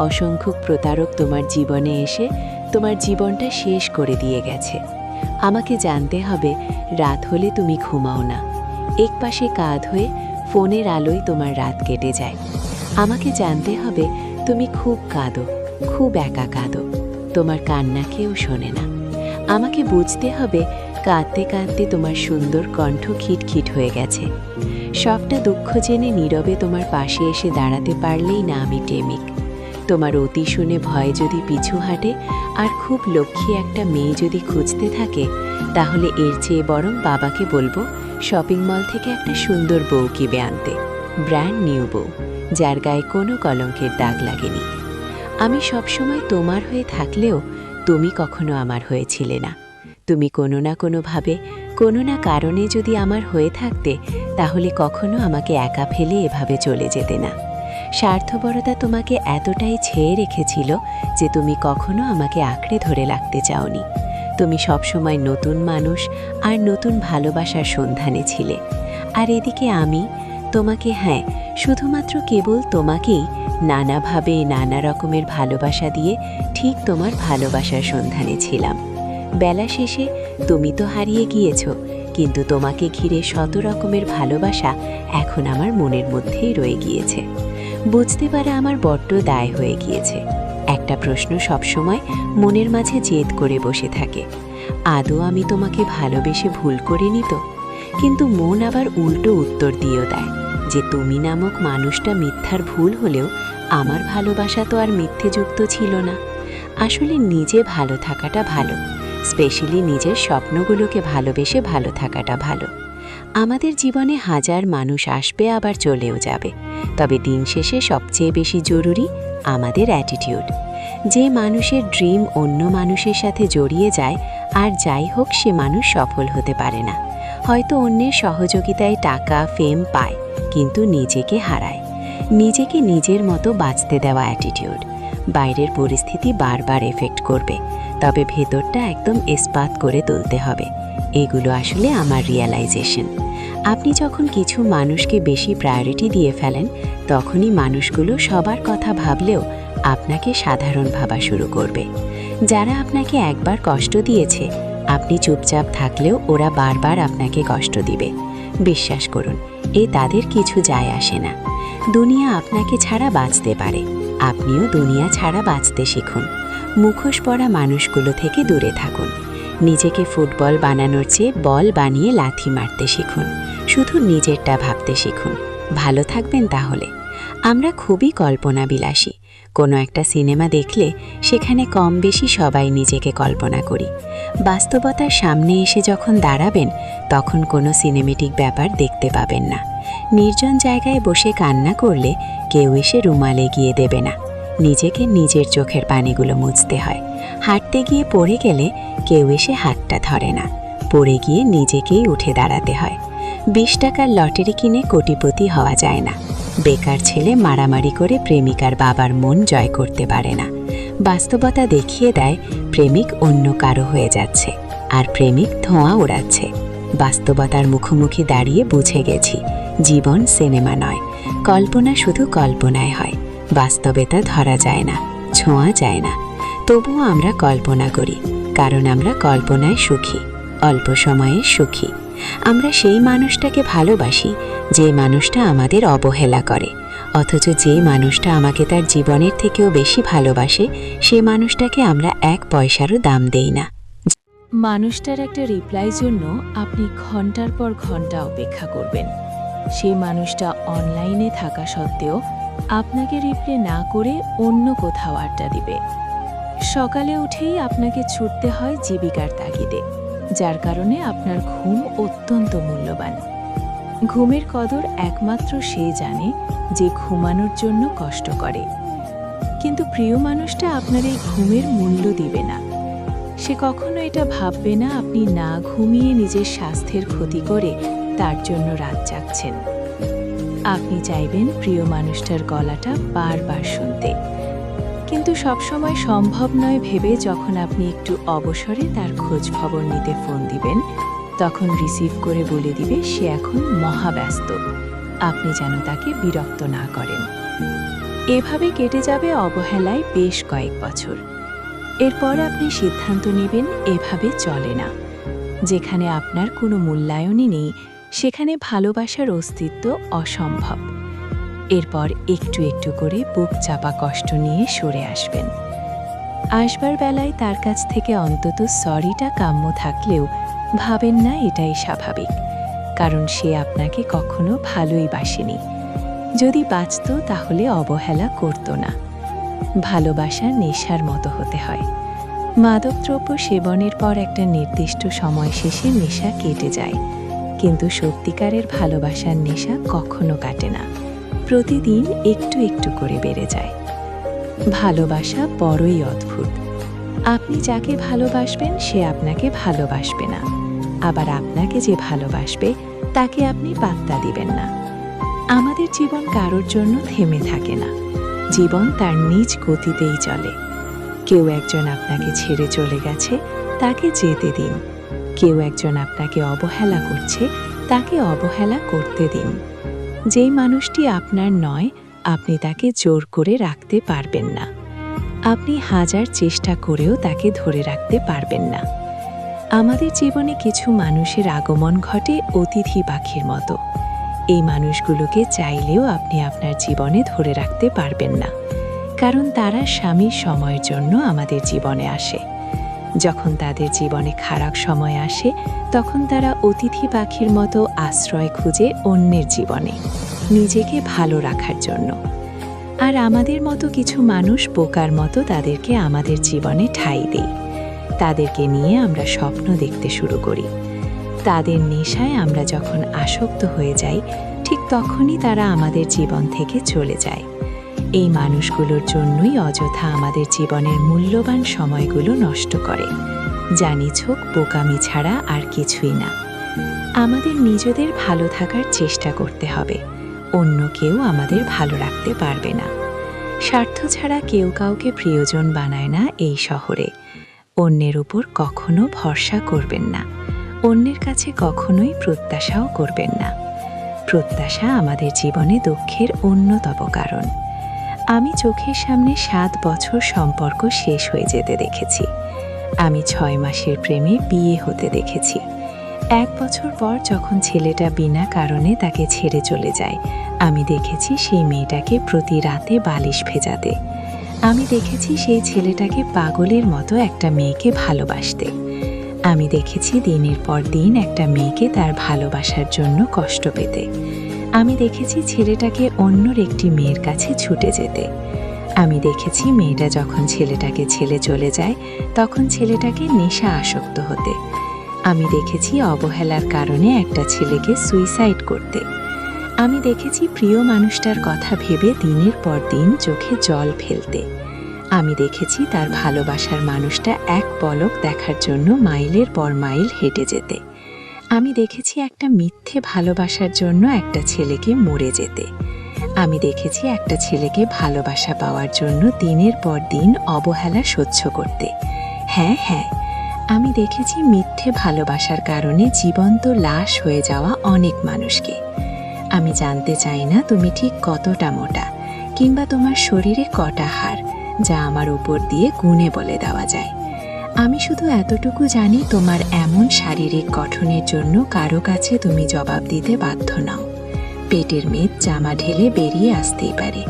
অসংখ্য প্রতারক তোমার জীবনে এসে তোমার জীবনটা শেষ করে দিয়ে গেছে। আমাকে জানতে হবে রাত হলে তুমি ঘুমাও না, একপাশে কাঁধ হয়ে ফোনের আলোয় তোমার রাত কেটে যায়। আমাকে জানতে হবে তুমি খুব কাঁদো, খুব একা কাঁদো, তোমার কান্না কেউ শোনে না। আমাকে বুঝতে হবে কাঁদতে কাঁদতে তোমার সুন্দর কণ্ঠ খিটখিট হয়ে গেছে। সবটা দুঃখ জেনে নীরবে তোমার পাশে এসে দাঁড়াতে পারলেই না আমি প্রেমিক। তোমার অতি শুনে ভয় যদি পিছু হাঁটে আর খুব লক্ষ্মী একটা মেয়ে যদি খুঁজতে থাকে, তাহলে এর চেয়ে বরং বাবাকে বলবো শপিং মল থেকে একটা সুন্দর বউ কিনে আনতে, ব্র্যান্ড নিউ বউ, যার গায়ে কোনো কলঙ্কের দাগ লাগেনি। আমি সবসময় তোমার হয়ে থাকলেও তুমি কখনো আমার হয়েছিলে না। তুমি কোনো না কোনোভাবে, কোনো না কারণে যদি আমার হয়ে থাকতে, তাহলে কখনো আমাকে একা ফেলে এভাবে চলে যেতে না। স্বার্থপরতা তোমাকে এতটাই ছেয়ে রেখেছিল যে তুমি কখনো আমাকে আঁকড়ে ধরে রাখতে চাওনি। তুমি সবসময় নতুন মানুষ আর নতুন ভালোবাসার সন্ধানে ছিলে। আর এদিকে আমি তোমাকে, হ্যাঁ, শুধুমাত্র কেবল তোমাকেই নানাভাবে নানা রকমের ভালোবাসা দিয়ে ঠিক তোমার ভালোবাসার সন্ধানে ছিলাম। বেলা শেষে তুমি তো হারিয়ে গিয়েছ, কিন্তু তোমাকে ঘিরে শত রকমের ভালোবাসা এখন আমার মনের মধ্যেই রয়ে গিয়েছে। বুঝতে পারা আমার বড্ড দায় হয়ে গিয়েছে। একটা প্রশ্ন সবসময় মনের মাঝে জেদ করে বসে থাকে, আদৌ আমি তোমাকে ভালোবেসে ভুল করিনি তো? কিন্তু মন আবার উল্টো উত্তর দিয়েও দেয় যে তুমি নামক মানুষটা মিথ্যার ভুল হলেও আমার ভালোবাসা তো আর মিথ্যেযুক্ত ছিল না। আসলে নিজে ভালো থাকাটা ভালো, স্পেশালি নিজের স্বপ্নগুলোকে ভালোবেসে ভালো থাকাটা ভালো। আমাদের জীবনে হাজার মানুষ আসবে আবার চলেও যাবে, তবে দিন শেষে সবচেয়ে বেশি জরুরি আমাদের অ্যাটিটিউড। যে মানুষের ড্রিম অন্য মানুষের সাথে জড়িয়ে যায়, আর যাই হোক সে মানুষ সফল হতে পারে না। হয়তো অন্যের সহযোগিতায় টাকা ফেম পায়, কিন্তু নিজেকে হারায়। নিজেকে নিজের মতো বাঁচতে দেওয়া অ্যাটিটিউড। বাইরের পরিস্থিতি বারবার এফেক্ট করবে, তবে ভেতরটা একদম ইস্পাত করে তুলতে হবে। এগুলো আসলে আমার রিয়েলাইজেশন। আপনি যখন কিছু মানুষকে বেশি প্রায়োরিটি দিয়ে ফেলেন, তখনই মানুষগুলো সবার কথা ভাবলেও আপনাকে সাধারণ ভাবা শুরু করবে। যারা আপনাকে একবার কষ্ট দিয়েছে, আপনি চুপচাপ থাকলেও ওরা বারবার আপনাকে কষ্ট দিবে। বিশ্বাস করুন, তাদের কিছু যায় আসে না। দুনিয়া আপনাকে ছাড়া বাঁচতে পারে, আপনিও দুনিয়া ছাড়া বাঁচতে শিখুন। মুখোশ পরা মানুষগুলো থেকে দূরে থাকুন। নিজেকে ফুটবল বানানোর চেয়ে বল বানিয়ে লাথি মারতে শিখুন। শুধু নিজেরটা ভাবতে শিখুন। ভালো থাকবেন তাহলে। আমরা খুবই কল্পনা বিলাসী। কোনো একটা সিনেমা দেখলে সেখানে কম বেশি সবাই নিজেকে কল্পনা করি। বাস্তবতার সামনে এসে যখন দাঁড়াবেন, তখন কোনো সিনেমেটিক ব্যাপার দেখতে পাবেন না। নির্জন জায়গায় বসে কান্না করলে কেউ এসে রুমাল এগিয়ে দেবে না। নিজেকে নিজের চোখের পানিগুলো মুছতে হয়। হাঁটতে গিয়ে পড়ে গেলে কেউ এসে হাতটা ধরে না। পড়ে গিয়ে নিজেকেই উঠে দাঁড়াতে হয়। 20 টাকার লটারি কিনে কোটিপতি হওয়া যায় না। বেকার ছেলে মারামারি করে প্রেমিকার বাবার মন জয় করতে পারে না। বাস্তবতা দেখিয়ে দেয় প্রেমিক অন্য কারো হয়ে যাচ্ছে, আর প্রেমিক ধোঁয়া ওড়াচ্ছে। বাস্তবতার মুখোমুখি দাঁড়িয়ে বুঝে গেছি, জীবন সিনেমা নয়। কল্পনা শুধু কল্পনায় হয়, বাস্তবে তা ধরা যায় না, ছোঁয়া যায় না। তবুও আমরা কল্পনা করি, কারণ আমরা কল্পনায় সুখী, অল্প সময়ে সুখী। আমরা সেই মানুষটাকে ভালোবাসি যে মানুষটা আমাদের অবহেলা করে, অথচ যে মানুষটা আমাকে তার জীবনের থেকেও বেশি ভালোবাসে সে মানুষটাকে আমরা 1 পয়সারও দাম দেই না। মানুষটার একটা রিপ্লাই জন্য আপনি ঘন্টার পর ঘন্টা অপেক্ষা করবেন। সে মানুষটা অনলাইনে থাকা সত্ত্বেও আপনাকে রিপ্লাই না করে অন্য কোথাও আড্ডা দিবে। সকালে উঠেই আপনাকে ছুটতে হয় জীবিকার তাগিদে, যার কারণে আপনার ঘুম অত্যন্ত মূল্যবান। ঘুমের কদর একমাত্র সে জানে যে ঘুমানোর জন্য কষ্ট করে। কিন্তু প্রিয় মানুষটা আপনার এই ঘুমের মূল্য দিবে না। সে কখনো এটা ভাববে না আপনি না ঘুমিয়ে নিজের স্বাস্থ্যের ক্ষতি করে তার জন্য রাত জাগছেন। আপনি চাইবেন প্রিয় মানুষটার গলাটা বারবার শুনতে, কিন্তু সবসময় সম্ভব নয় ভেবে যখন আপনি একটু অবসরে তার খোঁজ খবর নিতে ফোন দিবেন, তখন রিসিভ করে বলে দিবে সে এখন মহাব্যস্ত। আপনি যেন তাকে বিরক্ত না করেন। এভাবে কেটে যাবে অবহেলায় বেশ কয়েক বছর। এরপর আপনি সিদ্ধান্ত নেবেন এভাবে চলে না। যেখানে আপনার কোনো মূল্যায়নই নেই সেখানে ভালোবাসার অস্তিত্ব অসম্ভব। এরপর একটু একটু করে বুক চাপা কষ্ট নিয়ে সরে আসবেন। আসবার বেলায় তার কাছ থেকে অন্তত সরিটা কাম্য থাকলেও ভাবেন না এটাই স্বাভাবিক, কারণ সে আপনাকে কখনো ভালোই বাসেনি। যদি বাঁচত তাহলে অবহেলা করত না। ভালোবাসা নেশার মতো হতে হয়। মাদকদ্রব্য সেবনের পর একটা নির্দিষ্ট সময় শেষে নেশা কেটে যায়, কিন্তু সত্যিকারের ভালোবাসার নেশা কখনো কাটে না, প্রতিদিন একটু একটু করে বেড়ে যায়। ভালোবাসা বড়ই অদ্ভুত। আপনি যাকে ভালোবাসবেন সে আপনাকে ভালোবাসবে না, আবার আপনাকে যে ভালোবাসবে তাকে আপনি পাত্তা দিবেন না। আমাদের জীবন কারোর জন্য থেমে থাকে না, জীবন তার নিজ গতিতেই চলে। কেউ একজন আপনাকে ছেড়ে চলে গেছে, তাকে যেতে দিন। কেউ একজন আপনাকে অবহেলা করছে, তাকে অবহেলা করতে দিন। যেই মানুষটি আপনার নয় আপনি তাকে জোর করে রাখতে পারবেন না। আপনি হাজার চেষ্টা করেও তাকে ধরে রাখতে পারবেন না। আমাদের জীবনে কিছু মানুষের আগমন ঘটে অতিথি পাখির মতো। এই মানুষগুলোকে চাইলেও আপনি আপনার জীবনে ধরে রাখতে পারবেন না, কারণ তারা স্বামীর সময়ের জন্য আমাদের জীবনে আসে। যখন তাদের জীবনে খারাপ সময় আসে তখন তারা অতিথি পাখির মতো আশ্রয় খুঁজে অন্যের জীবনে, নিজেকে ভালো রাখার জন্য। আর আমাদের মতো কিছু মানুষ বোকার মতো তাদেরকে আমাদের জীবনে ঠাঁই দেই। তাদেরকে নিয়ে আমরা স্বপ্ন দেখতে শুরু করি। তাদের নেশায় আমরা যখন আসক্ত হয়ে যাই ঠিক তখনই তারা আমাদের জীবন থেকে চলে যায়। এই মানুষগুলোর জন্যই অযথা আমাদের জীবনের মূল্যবান সময়গুলো নষ্ট করে। জানিছোক বোকামি ছাড়া আর কিছুই না। আমাদের নিজেদের ভালো থাকার চেষ্টা করতে হবে, অন্য কেউ আমাদের ভালো রাখতে পারবে না। স্বার্থ ছাড়া কেউ কাউকে প্রিয়জন বানায় না এই শহরে। অন্যের উপর কখনো ভরসা করবেন না, অন্যের কাছে কখনোই প্রত্যাশাও করবেন না। প্রত্যাশা আমাদের জীবনে দুঃখের অন্যতম কারণ। আমি চোখের সামনে 7 বছর সম্পর্ক শেষ হয়ে যেতে দেখেছি। আমি 6 মাসের প্রেমে বিয়ে হতে দেখেছি। 1 বছর পর যখন ছেলেটা বিনা কারণে তাকে ছেড়ে চলে যায়, আমি দেখেছি সেই মেয়েটাকে প্রতি রাতে বালিশ ভেজাতে। আমি দেখেছি সেই ছেলেটাকে পাগলের মতো একটা মেয়েকে ভালোবাসতে। আমি দেখেছি দিনের পর দিন একটা মেয়েকে তার ভালোবাসার জন্য কষ্ট পেতে। আমি দেখেছি ছেলেটাকে অন্যর একটি মেয়ের কাছে ছুটে যেতে। আমি দেখেছি মেয়েটা যখন ছেলেটাকে ছেড়ে চলে যায় তখন ছেলেটাকে নেশা আসক্ত হতে। আমি দেখেছি অবহেলার কারণে একটা ছেলেকে সুইসাইড করতে। আমি দেখেছি প্রিয় মানুষটার কথা ভেবে দিনের পর দিন চোখে জল ফেলতে। আমি দেখেছি তার ভালোবাসার মানুষটা এক পলক দেখার জন্য মাইলের পর মাইল হেঁটে যেতে। আমি দেখেছি একটা মিথ্যে ভালোবাসার জন্য একটা ছেলেকে মরে যেতে। আমি দেখেছি একটা ছেলেকে ভালোবাসা পাওয়ার জন্য দিনের পর দিন অবহেলা সহ্য করতে। হ্যাঁ, আমি দেখেছি মিথ্যে ভালোবাসার কারণে জীবন্ত লাশ হয়ে যাওয়া অনেক মানুষকে। আমি জানতে চাই না তুমি ঠিক কতটা মোটা কিংবা তোমার শরীরে কটা হাড়, যা আমার উপর দিয়ে গুণে বলে দেওয়া যায়। আমি শুধু এতটুকু জানি, তোমার এমন শারীরিক গঠনের জন্য কারো কাছে তুমি জবাব দিতে বাধ্য নও। পেটের মেদ জামা ঢেলে বেরিয়ে আসতেই পারে,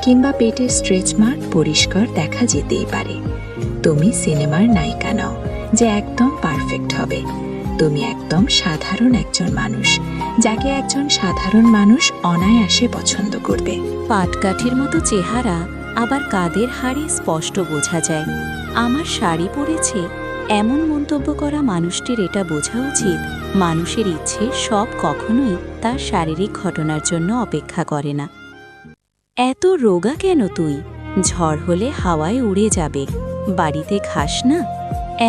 কিংবা পেটের স্ট্রেচ মার্ক পরিষ্কার দেখা যেতেই পারে। তুমি সিনেমার নায়িকা নও যে একদম পারফেক্ট হবে। তুমি একদম সাধারণ একজন মানুষ, যাকে একজন সাধারণ মানুষ অনায়াসে পছন্দ করবে। পাটকাঠির মতো চেহারা, আবার কাদের হাড়ে স্পষ্ট বোঝা যায়। আমার শাড়ি পরেছে এমন মন্তব্য করা মানুষটির এটা বোঝা উচিত, মানুষের ইচ্ছে সব কখনোই তার শারীরিক ঘটনার জন্য অপেক্ষা করে না। এত রোগা কেন তুই? ঝড় হলে হাওয়ায় উড়ে যাবে, বাড়িতে খাস না?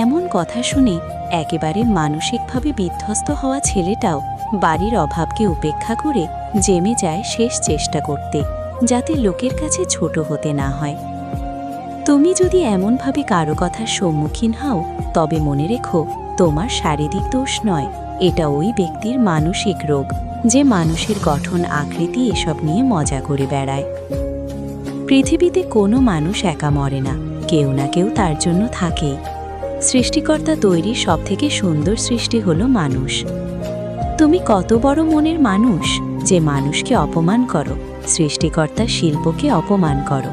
এমন কথা শুনে একেবারে মানসিকভাবে বিধ্বস্ত হওয়া ছেলেটাও বাড়ির অভাবকে উপেক্ষা করে জেমে যায় শেষ চেষ্টা করতে, যাতে লোকের কাছে ছোট হতে না হয়। তুমি যদি এমনভাবে কারো কথার সম্মুখীন হও, তবে মনে রেখো, তোমার শারীরিক দোষ নয়, এটা ওই ব্যক্তির মানসিক রোগ, যে মানুষের গঠন আকৃতি এসব নিয়ে মজা করে বেড়ায়। পৃথিবীতে কোনো মানুষ একা মরে না, কেউ না কেউ তার জন্য থাকেই। সৃষ্টিকর্তা তৈরি সবথেকে সুন্দর সৃষ্টি হলো মানুষ। তুমি কত বড় মনের মানুষ যে মানুষকে অপমান করো, সৃষ্টিকর্তার শিল্পকে অপমান করো।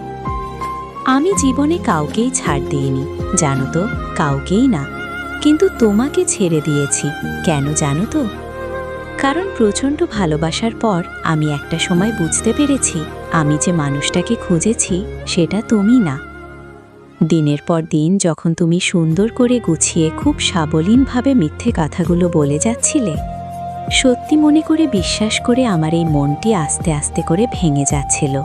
আমি জীবনে কাউকেই ছাড় দিইনি, জানো তো, কাউকেই না। কিন্তু তোমাকে ছেড়ে দিয়েছি, কেন জানো তো? কারণ প্রচণ্ড ভালোবাসার পর আমি একটা সময় বুঝতে পেরেছি, আমি যে মানুষটাকে খুঁজেছি সেটা তুমি না। দিনের পর দিন যখন তুমি সুন্দর করে গুছিয়ে খুব সাবলীনভাবে মিথ্যে কথাগুলো বলে যাচ্ছিলে, সত্যি মনে করে বিশ্বাস করে আমার এই মনটি আস্তে আস্তে করে ভেঙে যাচ্ছিল।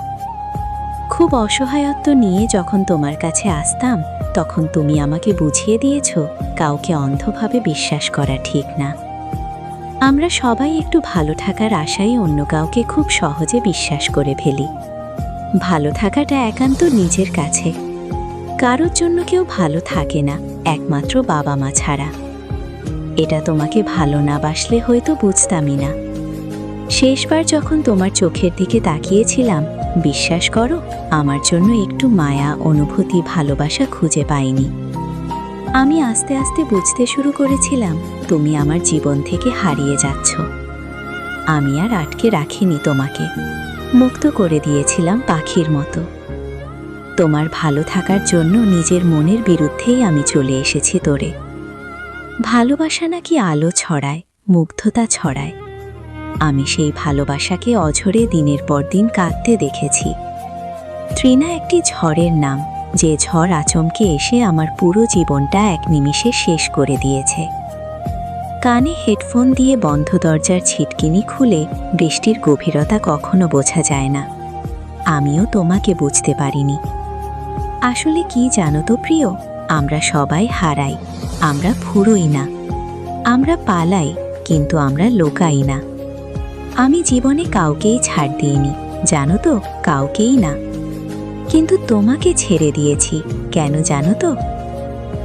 খুব অসহায়ত্ব নিয়ে যখন তোমার কাছে আসতাম, তখন তুমি আমাকে বুঝিয়ে দিয়েছ কাউকে অন্ধভাবে বিশ্বাস করা ঠিক না। আমরা সবাই একটু ভালো থাকার আশায় অন্য কাউকে খুব সহজে বিশ্বাস করে ফেলি। ভালো থাকাটা একান্ত নিজের কাছে। কারোর জন্য কেউ ভালো থাকে না, একমাত্র বাবা মা ছাড়া। এটা তোমাকে ভালো না বাসলে হয়তো বুঝতামই না। শেষবার যখন তোমার চোখের দিকে তাকিয়েছিলাম, বিশ্বাস করো, আমার জন্য একটু মায়া, অনুভূতি, ভালোবাসা খুঁজে পাইনি। আমি আস্তে আস্তে বুঝতে শুরু করেছিলাম তুমি আমার জীবন থেকে হারিয়ে যাচ্ছ। আমি আর আটকে রাখিনি তোমাকে, মুক্ত করে দিয়েছিলাম পাখির মতো। তোমার ভালো থাকার জন্য নিজের মনের বিরুদ্ধেই আমি চলে এসেছি তোরে। ভালোবাসা নাকি আলো ছড়ায়, মুগ্ধতা ছড়ায়। আমি সেই ভালোবাসাকে অঝরে দিনের পর দিন কাঁদতে দেখেছি। তৃণা একটি ঝড়ের নাম, যে ঝড় আচমকে এসে আমার পুরো জীবনটা এক নিমিষে শেষ করে দিয়েছে। কানে হেডফোন দিয়ে বন্ধ দরজার ছিটকিনি খুলে বৃষ্টির গভীরতা কখনো বোঝা যায় না। আমিও তোমাকে বুঝতে পারিনি। আসলে কি জানো তো প্রিয়, আমরা সবাই হারাই, আমরা ফুরোই না। আমরা পালাই, কিন্তু আমরা লোকাই না। আমি জীবনে কাউকেই ছাড় দিইনি, জানো তো, কাউকেই না। কিন্তু তোমাকে ছেড়ে দিয়েছি, কেন জানো তো?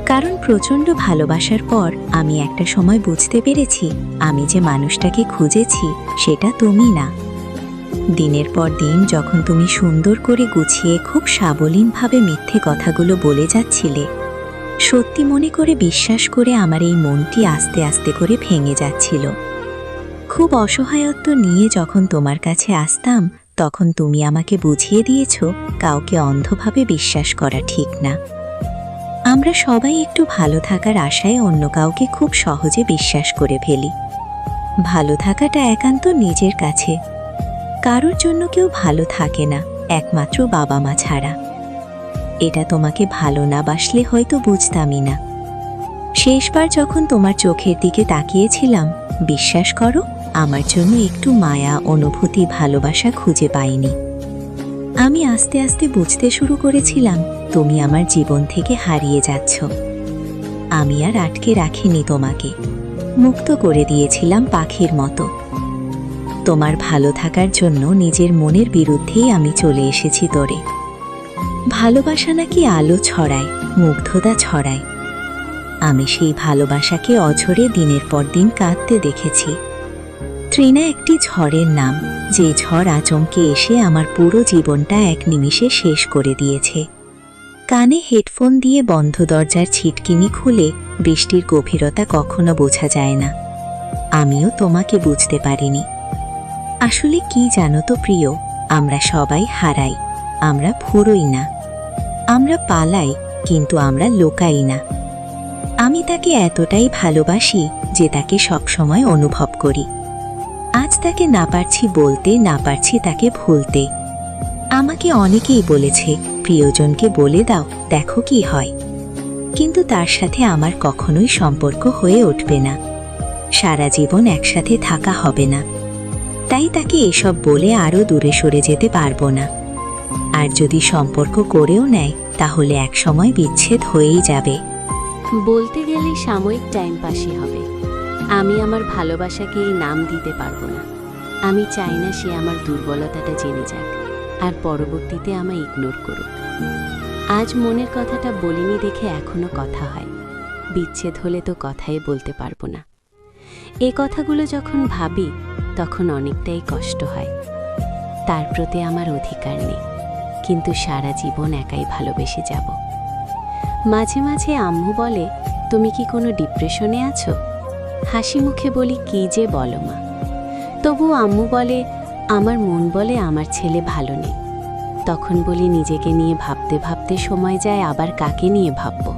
কারণ প্রচণ্ড ভালোবাসার পর আমি একটা সময় বুঝতে পেরেছি, আমি যে মানুষটাকে খুঁজেছি সেটা তুমি না। দিনের পর দিন যখন তুমি সুন্দর করে গুছিয়ে খুব সাবলীনভাবে মিথ্যে কথাগুলো বলে যাচ্ছিলে, সত্যি মনে করে বিশ্বাস করে আমার এই মনটি আস্তে আস্তে করে ভেঙে যাচ্ছিল। খুব অসহায়ত্ব নিয়ে যখন তোমার কাছে আসতাম, তখন তুমি আমাকে বুঝিয়ে দিয়েছ কাউকে অন্ধভাবে বিশ্বাস করা ঠিক না। আমরা সবাই একটু ভালো থাকার আশায় অন্য কাউকে খুব সহজে বিশ্বাস করে ফেলি। ভালো থাকাটা একান্ত নিজের কাছে। কারোর জন্য কেউ ভালো থাকে না, একমাত্র বাবা মা ছাড়া। এটা তোমাকে ভালো না বাসলে হয়তো বুঝতামই না। শেষবার যখন তোমার চোখের দিকে তাকিয়েছিলাম, বিশ্বাস করো, আমার জন্য একটু মায়া, অনুভূতি, ভালোবাসা খুঁজে পাইনি। আমি আস্তে আস্তে বুঝতে শুরু করেছিলাম তুমি আমার জীবন থেকে হারিয়ে যাচ্ছ। আমি আর আটকে রাখিনি তোমাকে, মুক্ত করে দিয়েছিলাম পাখির মতো। তোমার ভালো থাকার জন্য নিজের মনের বিরুদ্ধেই আমি চলে এসেছি তোরে। ভালোবাসা নাকি আলো ছড়ায়, মুগ্ধতা ছড়ায়। আমি সেই ভালোবাসাকে অঝরে দিনের পর দিন কাঁদতে দেখেছি। তৃণা একটি ঝড়ের নাম, যে ঝড় আচমকে এসে আমার পুরো জীবনটা এক নিমিষে শেষ করে দিয়েছে। কানে হেডফোন দিয়ে বন্ধ দরজার ছিটকিনি খুলে বৃষ্টির গভীরতা কখনো বোঝা যায় না। আমিও তোমাকে বুঝতে পারিনি। আসলে কি জানো তো প্রিয়, আমরা সবাই হারাই, আমরা ফুরোই না। আমরা পালাই, কিন্তু আমরা লোকাই না। আমি তাকে এতটাই ভালোবাসি যে তাকে সবসময় অনুভব করি। আজ তাকে না পারছি বলতে, না পারছি তাকে ভুলতে। আমাকে অনেকেই বলেছে, প্রিয়জনকে বলে দাও, দেখো কি হয়। কিন্তু তার সাথে আমার কখনোই সম্পর্ক হয়ে উঠবে না। সারা জীবন একসাথে থাকা হবে না। তাই তাকে এসব বলে আরও দূরে সরে যেতে পারবো না। আর যদি সম্পর্ক করেও নেয়, তাহলে একসময় বিচ্ছেদ হয়েই যাবে। বলতে গেলে সাময়িক টাইম পাসই হবে। আমি আমার ভালোবাসাকে এই নাম দিতে পারবো না। আমি চাই না সে আমার দুর্বলতাটা জেনে যাক আর পরবর্তীতে আমায় ইগনোর করুক। আজ মনের কথাটা বলিনি দেখে এখনো কথা হয়। বিচ্ছেদ হলে তো কথাই বলতে পারবো না। এই কথাগুলো যখন ভাবি তখন অনেকটাই কষ্ট হয়। তার প্রতি আমার অধিকার নেই, কিন্তু সারা জীবন একাই ভালোবেসে যাব। মাঝে মাঝে আম্মু বলে, তুমি কি কোনো ডিপ্রেশনে আছো? হাসি মুখে বলি, কি যে বলো মা। তবু আম্মু বলে, আমার মন বলে আমার ছেলে ভালো নেই। তখন বলি, নিজেকে নিয়ে ভাবতে ভাবতে সময় যায়, আবার কাকে নিয়ে ভাববো?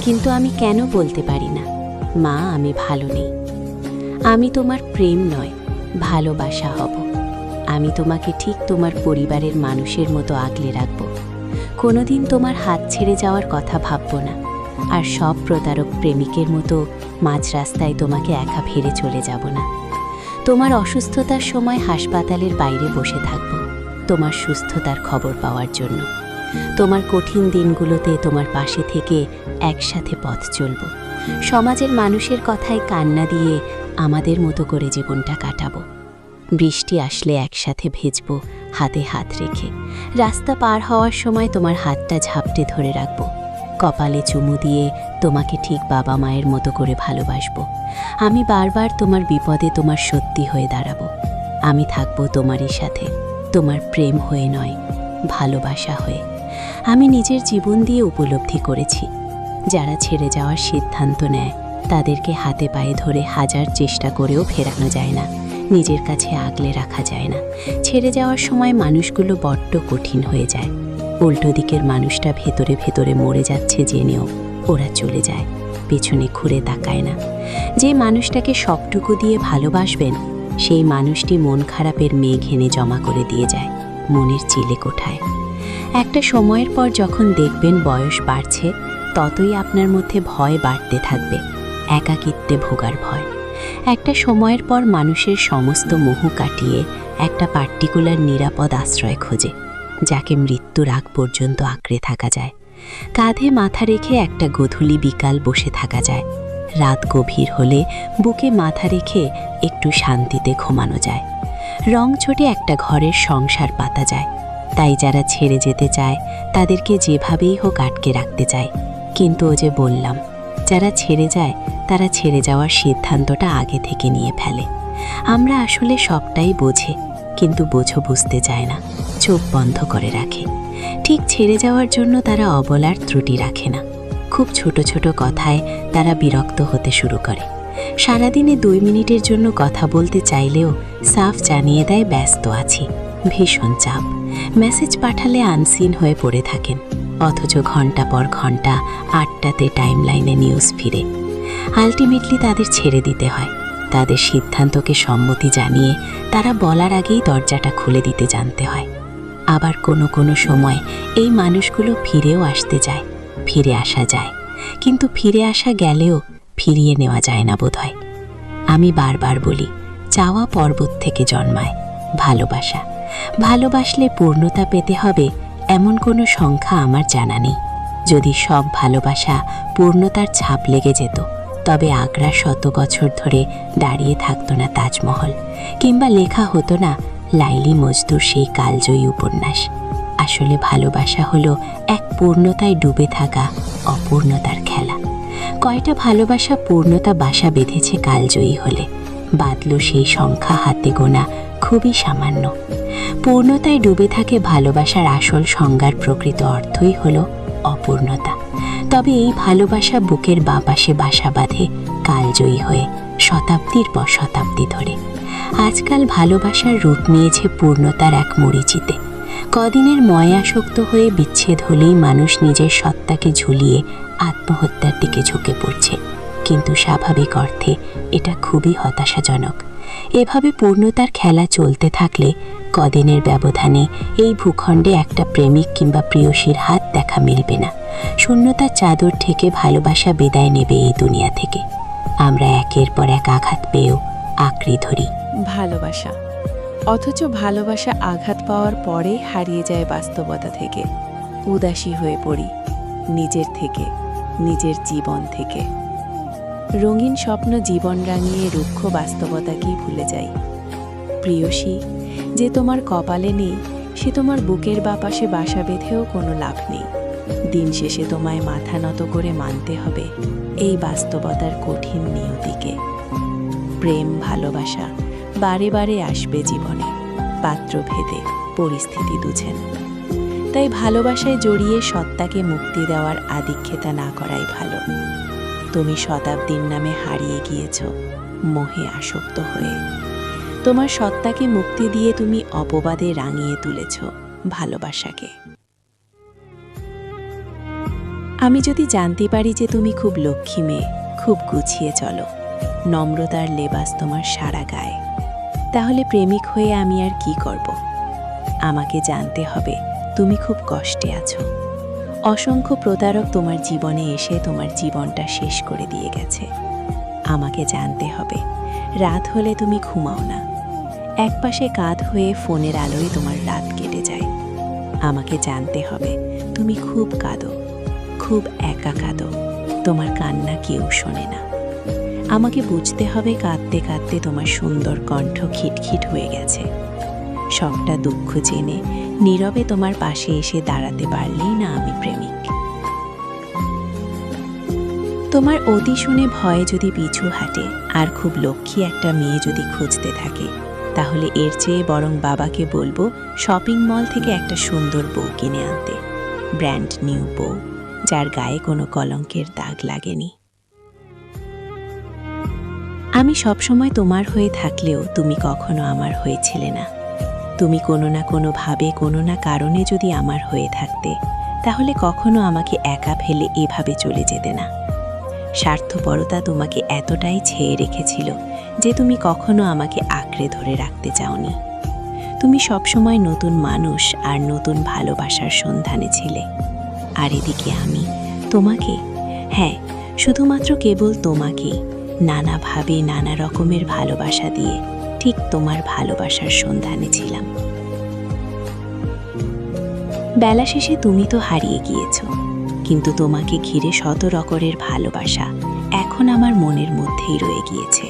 কিন্তু আমি কেন বলতে পারি না, মা আমি ভালো নেই। আমি তোমার প্রেম নয়, ভালোবাসা হব। আমি তোমাকে ঠিক তোমার পরিবারের মানুষের মতো আগলে রাখব। কোনোদিন তোমার হাত ছেড়ে যাওয়ার কথা ভাববো না। আর সব প্রতারক প্রেমিকের মতো মাঝ রাস্তায় তোমাকে একা ফিরে চলে যাব না। তোমার অসুস্থতার সময় হাসপাতালের বাইরে বসে থাকব, তোমার সুস্থতার খবর পাওয়ার জন্য। তোমার কঠিন দিনগুলোতে তোমার পাশে থেকে একসাথে পথ চলব। সমাজের মানুষের কথায় কান্না দিয়ে আমাদের মতো করে জীবনটা কাটাবো। বৃষ্টি আসলে একসাথে ভিজব, হাতে হাত রেখে। রাস্তা পার হওয়ার সময় তোমার হাতটা ঝাপটে ধরে রাখব। কপালে চুমু দিয়ে তোমাকে ঠিক বাবা মায়ের মতো করে ভালোবাসব। আমি বারবার তোমার বিপদে তোমার সত্যি হয়ে দাঁড়াবো। আমি থাকব তোমারই সাথে, তোমার প্রেম হয়ে নয়, ভালোবাসা হয়ে। আমি নিজের জীবন দিয়ে উপলব্ধি করেছি, যারা ছেড়ে যাওয়ার সিদ্ধান্ত নেয় তাদেরকে হাতে পায়ে ধরে হাজার চেষ্টা করেও ফেরানো যায় না, নিজের কাছে আগলে রাখা যায় না। ছেড়ে যাওয়ার সময় মানুষগুলো বড্ড কঠিন হয়ে যায়। উল্টো দিকের মানুষটা ভেতরে ভেতরে মরে যাচ্ছে জেনেও ওরা চলে যায়, পেছনে ঘুরে তাকায় না। যে মানুষটাকে সবটুকু দিয়ে ভালোবাসবেন, সেই মানুষটি মন খারাপের মেঘ এনে জমা করে দিয়ে যায় মনের চিলে কোঠায়। একটা সময়ের পর যখন দেখবেন বয়স বাড়ছে, ততই আপনার মধ্যে ভয় বাড়তে থাকবে, একাকিত্বে ভোগার ভয়। একটা সময়ের পর মানুষের সমস্ত মোহ কাটিয়ে একটা পার্টিকুলার নিরাপদ আশ্রয় খোঁজে, যাকে মৃত্যুর আগ পর্যন্ত আঁকড়ে থাকা যায়। কাঁধে মাথা রেখে একটা গধূলি বিকাল বসে থাকা যায়। রাত গভীর হলে বুকে মাথা রেখে একটু শান্তিতে ঘুমানো যায়। রং ছোটে একটা ঘরের সংসার পাতা যায়। তাই যারা ছেড়ে যেতে চায় তাদেরকে যেভাবেই হোক আটকে রাখতে চায়। কিন্তু ও যে বললাম, যারা ছেড়ে যায় তারা ছেড়ে যাওয়ার সিদ্ধান্তটা আগে থেকে নিয়ে ফেলে। আমরা আসলে সবটাই বোঝে, কিন্তু বুঝতে চায় না, চোখ বন্ধ করে রাখে। ঠিক ছেড়ে যাওয়ার জন্য তারা অবলার ত্রুটি রাখে না। খুব ছোট ছোট কথায় তারা বিরক্ত হতে শুরু করে। সারাদিনে 2 মিনিটের জন্য কথা বলতে চাইলেও সাফ জানিয়ে দেয় ব্যস্ত আছি, ভীষণ চাপ। মেসেজ পাঠালে আনসিন হয়ে পড়ে থাকেন, অথচ ঘন্টা পর ঘন্টা 8টাতে টাইমলাইনে নিউজ ফিরে। আলটিমেটলি তাদের ছেড়ে দিতে হয়। তাদের সিদ্ধান্তকে সম্মতি জানিয়ে তারা বলার আগেই দরজাটা খুলে দিতে জানতে হয়। আবার কোনো কোনো সময় এই মানুষগুলো ফিরেও আসতে যায়, ফিরে আসা যায়, কিন্তু ফিরে আসা গেলেও ফিরিয়ে নেওয়া যায় না বোধহয়। আমি বারবার বলি, চাওয়া পর্বত থেকে জন্মায়, ভালোবাসা। ভালোবাসলে পূর্ণতা পেতে হবে এমন কোনো সংখ্যা আমার জানা নেই। যদি সব ভালোবাসা পূর্ণতার ছাপ লেগে যেত, তবে আগ্রা 100 বছর ধরে দাঁড়িয়ে থাকতো না তাজমহল, কিংবা লেখা হতো না লাইলি মজদুর সেই কালজয়ী উপন্যাস। আসলে ভালোবাসা হলো এক পূর্ণতায় ডুবে থাকা অপূর্ণতার খেলা। কয়টা ভালোবাসা পূর্ণতা বাসা বেঁধেছে কালজয়ী হলে, বাদল সেই সংখ্যা হাতে গোনা খুবই সামান্য। পূর্ণতায় ডুবে থাকে ভালোবাসার আসল সংজ্ঞার প্রকৃত অর্থই হলো পূর্ণতা। তবে এই ভালোবাসা বুকের বাঁ পাশে বাসা বাঁধে কালজয়ী হয়ে শতাব্দীর পর শতাব্দী ধরে। আজকাল ভালোবাসার রূপ নিয়েছে পূর্ণতার এক মরিচিতে। কদিনের ময়াসক্ত হয়ে বিচ্ছেদ হলেই মানুষ নিজের সত্তাকে ঝুলিয়ে আত্মহত্যার দিকে ঝুঁকে পড়ছে, কিন্তু স্বাভাবিক অর্থে এটা খুবই হতাশাজনক। এভাবে পূর্ণতার খেলা চলতে থাকলে কদিনের ব্যবধানে এই ভূখণ্ডে একটা প্রেমিক কিংবা প্রেয়সীর হাত দেখা মিলবে না। শূন্যতার চাদর থেকে ভালোবাসা বিদায় নেবে এই দুনিয়া থেকে। আমরা একের পর এক আঘাত পেয়েও আঁকড়ে ধরি ভালোবাসা, অথচ ভালোবাসা আঘাত পাওয়ার পরে হারিয়ে যায় বাস্তবতা থেকে। উদাসী হয়ে পড়ি নিজের থেকে, নিজের জীবন থেকে। রঙিন স্বপ্ন জীবন রাঙিয়ে রুক্ষ বাস্তবতাকেই ভুলে যাই। প্রিয়সী যে তোমার কপালে নেই, সে তোমার বুকের বাপাশে বাসা বেঁধেও কোনো লাভ নেই। দিন শেষে তোমায় মাথা নত করে মানতে হবে এই বাস্তবতার কঠিন নিয়তিকে। প্রেম ভালোবাসা বারে বারে আসবে জীবনে, পাত্রভেদে, পরিস্থিতি দুঝেন। তাই ভালোবাসায় জড়িয়ে সত্তাকে মুক্তি দেওয়ার আদিক্ষেতা না করাই ভালো। তুমি শতাব্দীর নামে হারিয়ে গিয়েছ মোহে আসক্ত হয়ে। তোমার সত্তাকে মুক্তি দিয়ে তুমি অপবাদে রাঙিয়ে তুলেছ ভালোবাসাকে। আমি যদি জানতে পারি যে তুমি খুব লক্ষ্মী মেয়ে, খুব গুছিয়ে চলো, নম্রতার লেবাস তোমার সারা গায়ে, তাহলে প্রেমিক হয়ে আমি আর কি করব? আমাকে জানতে হবে তুমি খুব কষ্টে আছো। অসংখ্য প্রতারক তোমার জীবনে এসে তোমার জীবনটা শেষ করে দিয়ে গেছে। আমাকে জানতে হবে রাত হলে তুমি ঘুমাও না, একপাশে কাঁধ হয়ে ফোনের আলোয় তোমার রাত কেটে যায়। আমাকে জানতে হবে তুমি খুব কাঁদো, খুব একা কাঁদো, তোমার কান্না কেউ শোনে না। আমাকে বুঝতে হবে কাঁদতে কাঁদতে তোমার সুন্দর কণ্ঠ খিটখিট হয়ে গেছে। সবটা দুঃখ জেনে নীরবে তোমার পাশে এসে দাঁড়াতে পারলেই না আমি প্রেমিক। তোমার অতি শুনে ভয়ে যদি পিছু হাঁটে আর খুব লক্ষ্মী একটা মেয়ে যদি খুঁজতে থাকে, তাহলে এর চেয়ে বরং বাবাকে বলবো শপিং মল থেকে একটা সুন্দর বউ কিনে আনতে, ব্র্যান্ড নিউ বউ, যার গায়ে কোনো কলঙ্কের দাগ লাগেনি। আমি সবসময় তোমার হয়ে থাকলেও তুমি কখনো আমার হয়েছিলে না। তুমি কোনো না কোনোভাবে কোনো না কারণে যদি আমার হয়ে থাকতে, তাহলে কখনো আমাকে একা ফেলে এভাবে চলে যেতে না। স্বার্থপরতা তোমাকে এতটাই ছেয়ে রেখেছিল যে তুমি কখনো আমাকে আঁকড়ে ধরে রাখতে চাওনি। তুমি সবসময় নতুন মানুষ আর নতুন ভালোবাসার সন্ধানে ছিলে। আর এদিকে আমি তোমাকে, হ্যাঁ শুধুমাত্র কেবল তোমাকেই নানাভাবে নানা রকমের ভালোবাসা দিয়ে ঠিক তোমার ভালোবাসার সন্ধানে ছিলাম। বেলা শেষে তুমি তো হারিয়ে গিয়েছ, কিন্তু তোমাকে ঘিরে শত রকমের ভালোবাসা এখন আমার মনের মধ্যেই রয়ে গিয়েছে।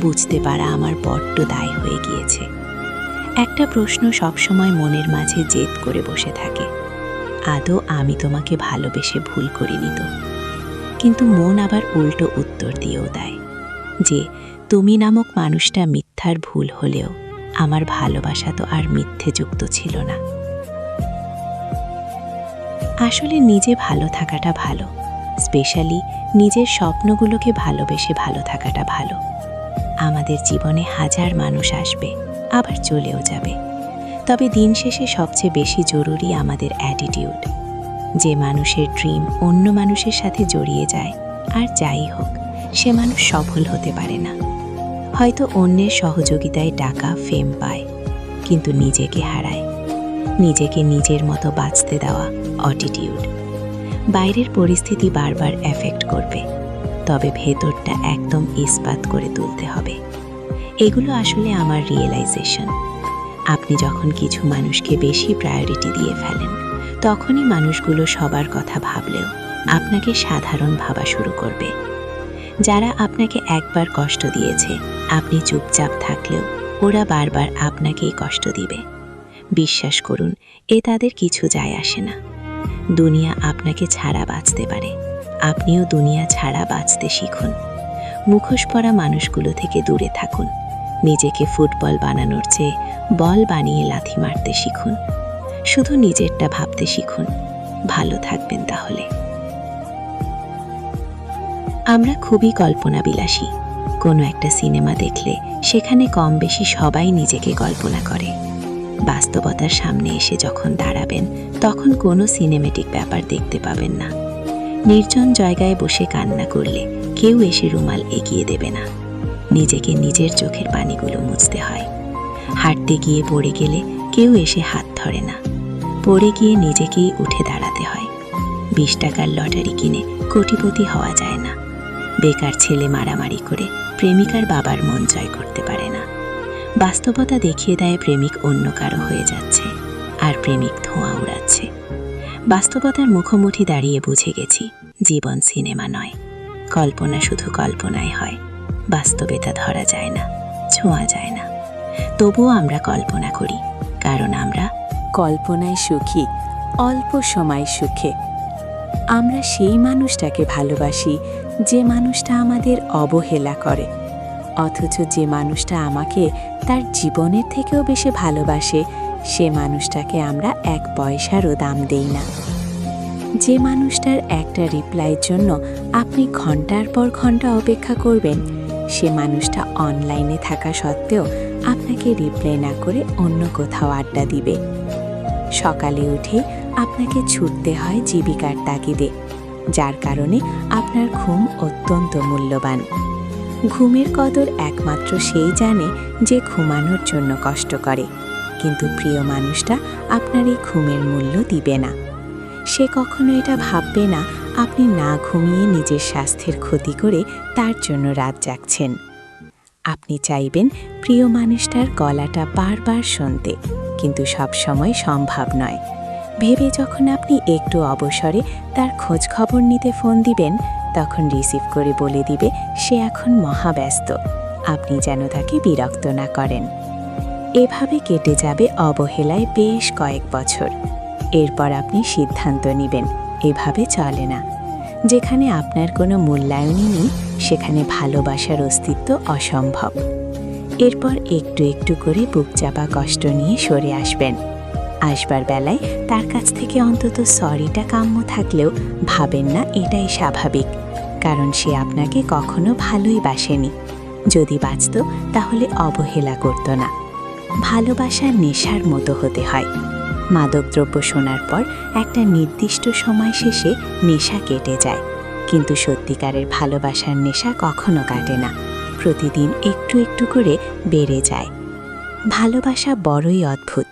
বুঝতে পারা আমার বড্ড দায় হয়ে গিয়েছে। একটা প্রশ্ন সবসময় মনের মাঝে জেদ করে বসে থাকে, আদৌ আমি তোমাকে ভালোবেসে ভুল করিনি তো? কিন্তু মন আবার উল্টো উত্তর দিয়েও দেয় যে তুমি নামক মানুষটা মিথ্যার ভুল হলেও আমার ভালোবাসা তো আর মিথ্যে যুক্ত ছিল না। আসলে নিজে ভালো থাকাটা ভালো, স্পেশালি নিজের স্বপ্নগুলোকে ভালোবেসে ভালো থাকাটা ভালো। আমাদের জীবনে হাজার মানুষ আসবে, আবার চলেও যাবে, তবে দিন শেষে সবচেয়ে বেশি জরুরি আমাদের অ্যাটিটিউড। যে মানুষের ড্রিম অন্য মানুষের সাথে জড়িয়ে যায়, আর যাই হোক সে মানুষ সফল হতে পারে না। হয়তো অন্যের সহযোগিতায় টাকা ফেম পায়, কিন্তু নিজেকে হারায়। নিজেকে নিজের মতো বাঁচতে দেওয়া অ্যাটিটিউড। বাইরের পরিস্থিতি বারবার এফেক্ট করবে, তবে ভেতরটা একদম ইস্পাত করে তুলতে হবে। এগুলো আসলে আমার রিয়েলাইজেশন। আপনি যখন কিছু মানুষকে বেশি প্রায়োরিটি দিয়ে ফেলেন, তখনই মানুষগুলো সবার কথা ভাবলেও আপনাকে সাধারণ ভাবা শুরু করবে। যারা আপনাকে একবার কষ্ট দিয়েছে, আপনি চুপচাপ থাকলেও ওরা বারবার আপনাকেই কষ্ট দিবে। বিশ্বাস করুন, এ তাদের কিছু যায় আসে না। দুনিয়া আপনাকে ছাড়া বাঁচতে পারে, আপনিও দুনিয়া ছাড়া বাঁচতে শিখুন। মুখোশ পরা মানুষগুলো থেকে দূরে থাকুন। নিজেকে ফুটবল বানানোর চেয়ে বল বানিয়ে লাথি মারতে শিখুন। শুধু নিজেরটা ভাবতে শিখুন, ভালো থাকবেন তাহলে। আমরা খুবই কল্পনাবিলাসী। কোনো একটা সিনেমা দেখলে সেখানে কম বেশি সবাই নিজেকে কল্পনা করে। বাস্তবতার সামনে এসে যখন দাঁড়াবেন তখন কোনো সিনেমেটিক ব্যাপার দেখতে পাবেন না। নির্জন জায়গায় বসে কান্না করলে কেউ এসে রুমাল এগিয়ে দেবে না। নিজেকে নিজের চোখের পানিগুলো মুছতে হয়। হাঁটতে গিয়ে পড়ে গেলে কেউ এসে হাত ধরে না। পড়ে গিয়ে নিজেকেই উঠে দাঁড়াতে হয়। 20 টাকার লটারি কিনে কোটিপতি হওয়া যায় না। বেকার ছেলে মারামারি করে প্রেমিকার বাবার মন জয় করতে পারে না। বাস্তবতা দেখিয়ে দেয় প্রেমিক অন্য কারো হয়ে যাচ্ছে, আর প্রেমিক ধোঁয়া উড়াচ্ছে। বাস্তবতার মুখোমুখি দাঁড়িয়ে বুঝে গেছি জীবন সিনেমা নয়। কল্পনা শুধু কল্পনাই হয়, বাস্তবে তা ধরা যায় না, ছোঁয়া যায় না। তবুও আমরা কল্পনা করি, কারণ আমরা কল্পনায় সুখী, অল্প সময় সুখে। আমরা সেই মানুষটাকে ভালোবাসি যে মানুষটা আমাদের অবহেলা করে, অথচ যে মানুষটা আমাকে তার জীবনের থেকেও বেশি ভালোবাসে সে মানুষটাকে আমরা 1 পয়সারও দাম দেই না। যে মানুষটার একটা রিপ্লাইয়ের জন্য আপনি ঘন্টার পর ঘন্টা অপেক্ষা করবেন, সে মানুষটা অনলাইনে থাকা সত্ত্বেও আপনাকে রিপ্লাই না করে অন্য কোথাও আড্ডা দিবে। সকালে উঠে আপনাকে ছুটতে হয় জীবিকার তাগিদে, যার কারণে আপনার ঘুম অত্যন্ত মূল্যবান। ঘুমের কদর একমাত্র সেই জানে যে ঘুমানোর জন্য কষ্ট করে, কিন্তু প্রিয় মানুষটা আপনার এই ঘুমের মূল্য দিবে না। সে কখনো এটা ভাববে না আপনি না ঘুমিয়ে নিজের স্বাস্থ্যের ক্ষতি করে তার জন্য রাত জাগছেন। আপনি চাইবেন প্রিয় মানুষটার গলাটা বারবার শুনতে, কিন্তু সব সময় সম্ভব নয়। ভেবে যখন আপনি একটু অবসরে তার খোঁজ খবর নিতে ফোন দিবেন, তখন রিসিভ করে বলে দিবে সে এখন মহাব্যস্ত, আপনি যেন তাকে বিরক্ত না করেন। এভাবে কেটে যাবে অবহেলায় বেশ কয়েক বছর। এরপর আপনি সিদ্ধান্ত নেবেন এভাবে চলে না। যেখানে আপনার কোনো মূল্যায়নই নেই সেখানে ভালোবাসার অস্তিত্ব অসম্ভব। এরপর একটু একটু করে বুক চাপা কষ্ট নিয়ে সরে আসবেন। আসবার বেলায় তার কাছ থেকে অন্তত সরিটা কাম্য থাকলেও ভাবেন না এটাই স্বাভাবিক, কারণ সে আপনাকে কখনো ভালোই বাসেনি। যদি বাঁচত তাহলে অবহেলা করত না। ভালোবাসার নেশার মতো হতে হয়। মাদকদ্রব্য শোনার পর একটা নির্দিষ্ট সময় শেষে নেশা কেটে যায়, কিন্তু সত্যিকারের ভালোবাসার নেশা কখনো কাটে না, প্রতিদিন একটু একটু করে বেড়ে যায়। ভালোবাসা বড়ই অদ্ভুত।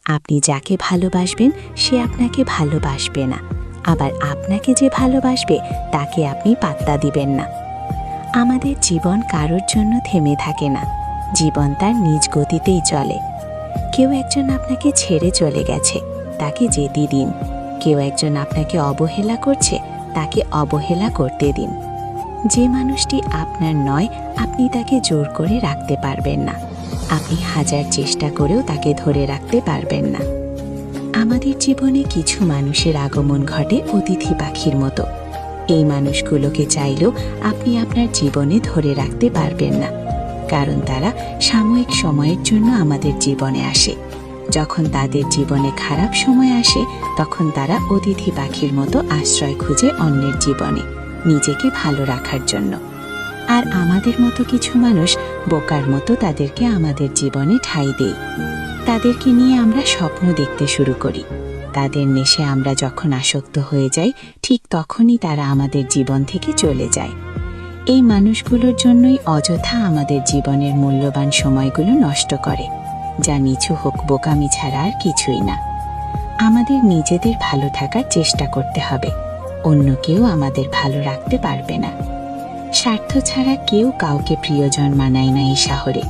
আপনি যাকে ভালোবাসবেন সে আপনাকে ভালোবাসবে না, আবার আপনাকে যে ভালোবাসবে তাকে আপনি পাত্তা দিবেন না। আমাদের জীবন কারোর জন্য থেমে থাকে না, জীবন তার নিজ গতিতেই চলে। কেউ একজন আপনাকে ছেড়ে চলে গেছে, তাকে যেতে দিন। কেউ একজন আপনাকে অবহেলা করছে, তাকে অবহেলা করতে দিন। যে মানুষটি আপনার নয় আপনি তাকে জোর করে রাখতে পারবেন না, আপনি হাজার চেষ্টা করেও তাকে ধরে রাখতে পারবেন না। আমাদের জীবনে কিছু মানুষের আগমন ঘটে অতিথি পাখির মতো। এই মানুষগুলোকে চাইলেও আপনি আপনার জীবনে ধরে রাখতে পারবেন না, কারণ তারা সাময়িক সময়ের জন্য আমাদের জীবনে আসে। যখন তাদের জীবনে খারাপ সময় আসে তখন তারা অতিথি পাখির মতো আশ্রয় খুঁজে অন্যের জীবনে, নিজেকে ভালো রাখার জন্য। আর আমাদের মতো কিছু মানুষ বোকার মতো তাদেরকে আমাদের জীবনে ঠাঁই দেই। তাদেরকে নিয়ে আমরা স্বপ্ন দেখতে শুরু করি। তাদের নেশে আমরা যখন আসক্ত হয়ে যাই ঠিক তখনই তারা আমাদের জীবন থেকে চলে যায়। এই মানুষগুলোর জন্যই অযথা আমাদের জীবনের মূল্যবান সময়গুলো নষ্ট করে, যা নিছু হোক বোকামি ছাড়া আর কিছুই না। আমাদের নিজেদের ভালো থাকার চেষ্টা করতে হবে, অন্য কেউ আমাদের ভালো রাখতে পারবে না। স্বার্থ ছাড়া কেউ কাউকে প্রিয়জন মানায় না এই শহরে।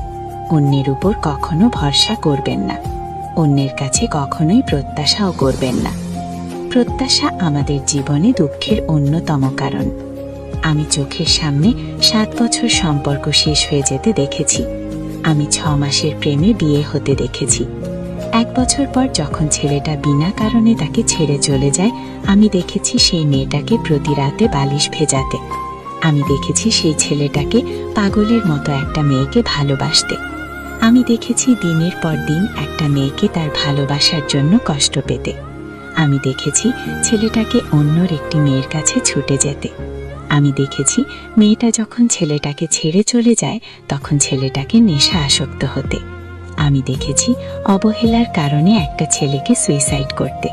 অন্যের উপর কখনো ভরসা করবেন না, অন্যের কাছে কখনোই প্রত্যাশাও করবেন না। প্রত্যাশা আমাদের জীবনে দুঃখের অন্যতম কারণ। আমি চোখের সামনে 7 বছর সম্পর্ক শেষ হয়ে যেতে দেখেছি। আমি 6 মাসের প্রেমে বিয়ে হতে দেখেছি। 1 বছর পর যখন ছেলেটা বিনা কারণে তাকে ছেড়ে চলে যায়, আমি দেখেছি সেই মেয়েটাকে প্রতি রাতে বালিশ ভেজাতে। আমি দেখেছি সেই ছেলেটাকে পাগলের মতো একটা মেয়েকে ভালোবাসতে। আমি দেখেছি দিনের পর দিন একটা মেয়েকে তার ভালোবাসার জন্য কষ্ট পেতে। আমি দেখেছি ছেলেটাকে অন্যর একটি মেয়ের কাছে ছুটে যেতে। আমি দেখেছি মেয়েটা যখন ছেলেটাকে ছেড়ে চলে যায় তখন ছেলেটাকে নেশা আসক্ত হতে। আমি দেখেছি অবহেলার কারণে একটা ছেলেকে সুইসাইড করতে।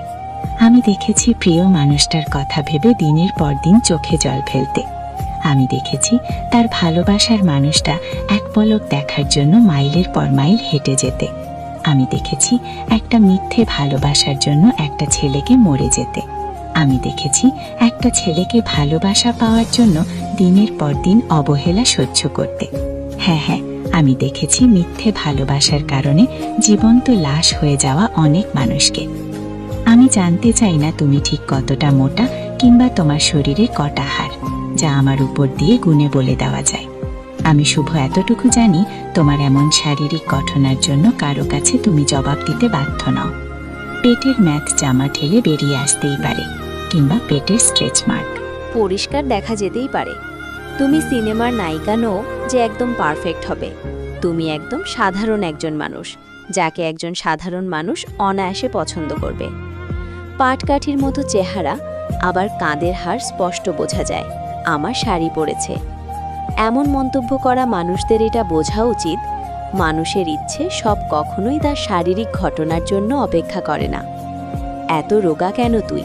আমি দেখেছি প্রিয় মানুষটার কথা ভেবে দিনের পর দিন চোখে জল ফেলতে। আমি দেখেছি তার ভালোবাসার মানুষটা এক পলক দেখার জন্য মাইলের পর মাইল হেঁটে যেতে। আমি দেখেছি একটা মিথ্যে ভালোবাসার জন্য একটা ছেলেকে মরে যেতে। আমি দেখেছি একটা ছেলেকে ভালোবাসা পাওয়ার জন্য দিনের পর দিন অবহেলা সহ্য করতে। হ্যাঁ, আমি দেখেছি মিথ্যে ভালোবাসার কারণে জীবন্ত লাশ হয়ে যাওয়া অনেক মানুষকে। আমি জানতে চাই না তুমি ঠিক কতটা মোটা কিংবা তোমার শরীরে কটা হাড়, যা আমার উপর দিয়ে গুণে বলে দেওয়া যায়। আমি শুভ এতটুকু জানি, তোমার এমন শারীরিক গঠনের জন্য কারো কাছে তুমি জবাব দিতে বাধ্য নও। পেটের ম্যাথ জামা ঠেলে বেরিয়ে আসতেই পারে, কিংবা পেটের স্ট্রেচ মার্ক। পরিষ্কার দেখা যেতেই পারে তুমি সিনেমার নায়িকা নও যে একদম পারফেক্ট হবে। তুমি একদম সাধারণ একজন মানুষ, যাকে একজন সাধারণ মানুষ অনায়াসে পছন্দ করবে। পাটকাঠির মতো চেহারা, আবার কাঁধের হাড় স্পষ্ট বোঝা যায়। আমার শাড়ি পরেছে। এমন মন্তব্য করা মানুষদের এটা বোঝা উচিত, মানুষের ইচ্ছে সব কখনোই তার শারীরিক ঘটনার জন্য অপেক্ষা করে না। এত রোগা কেন তুই?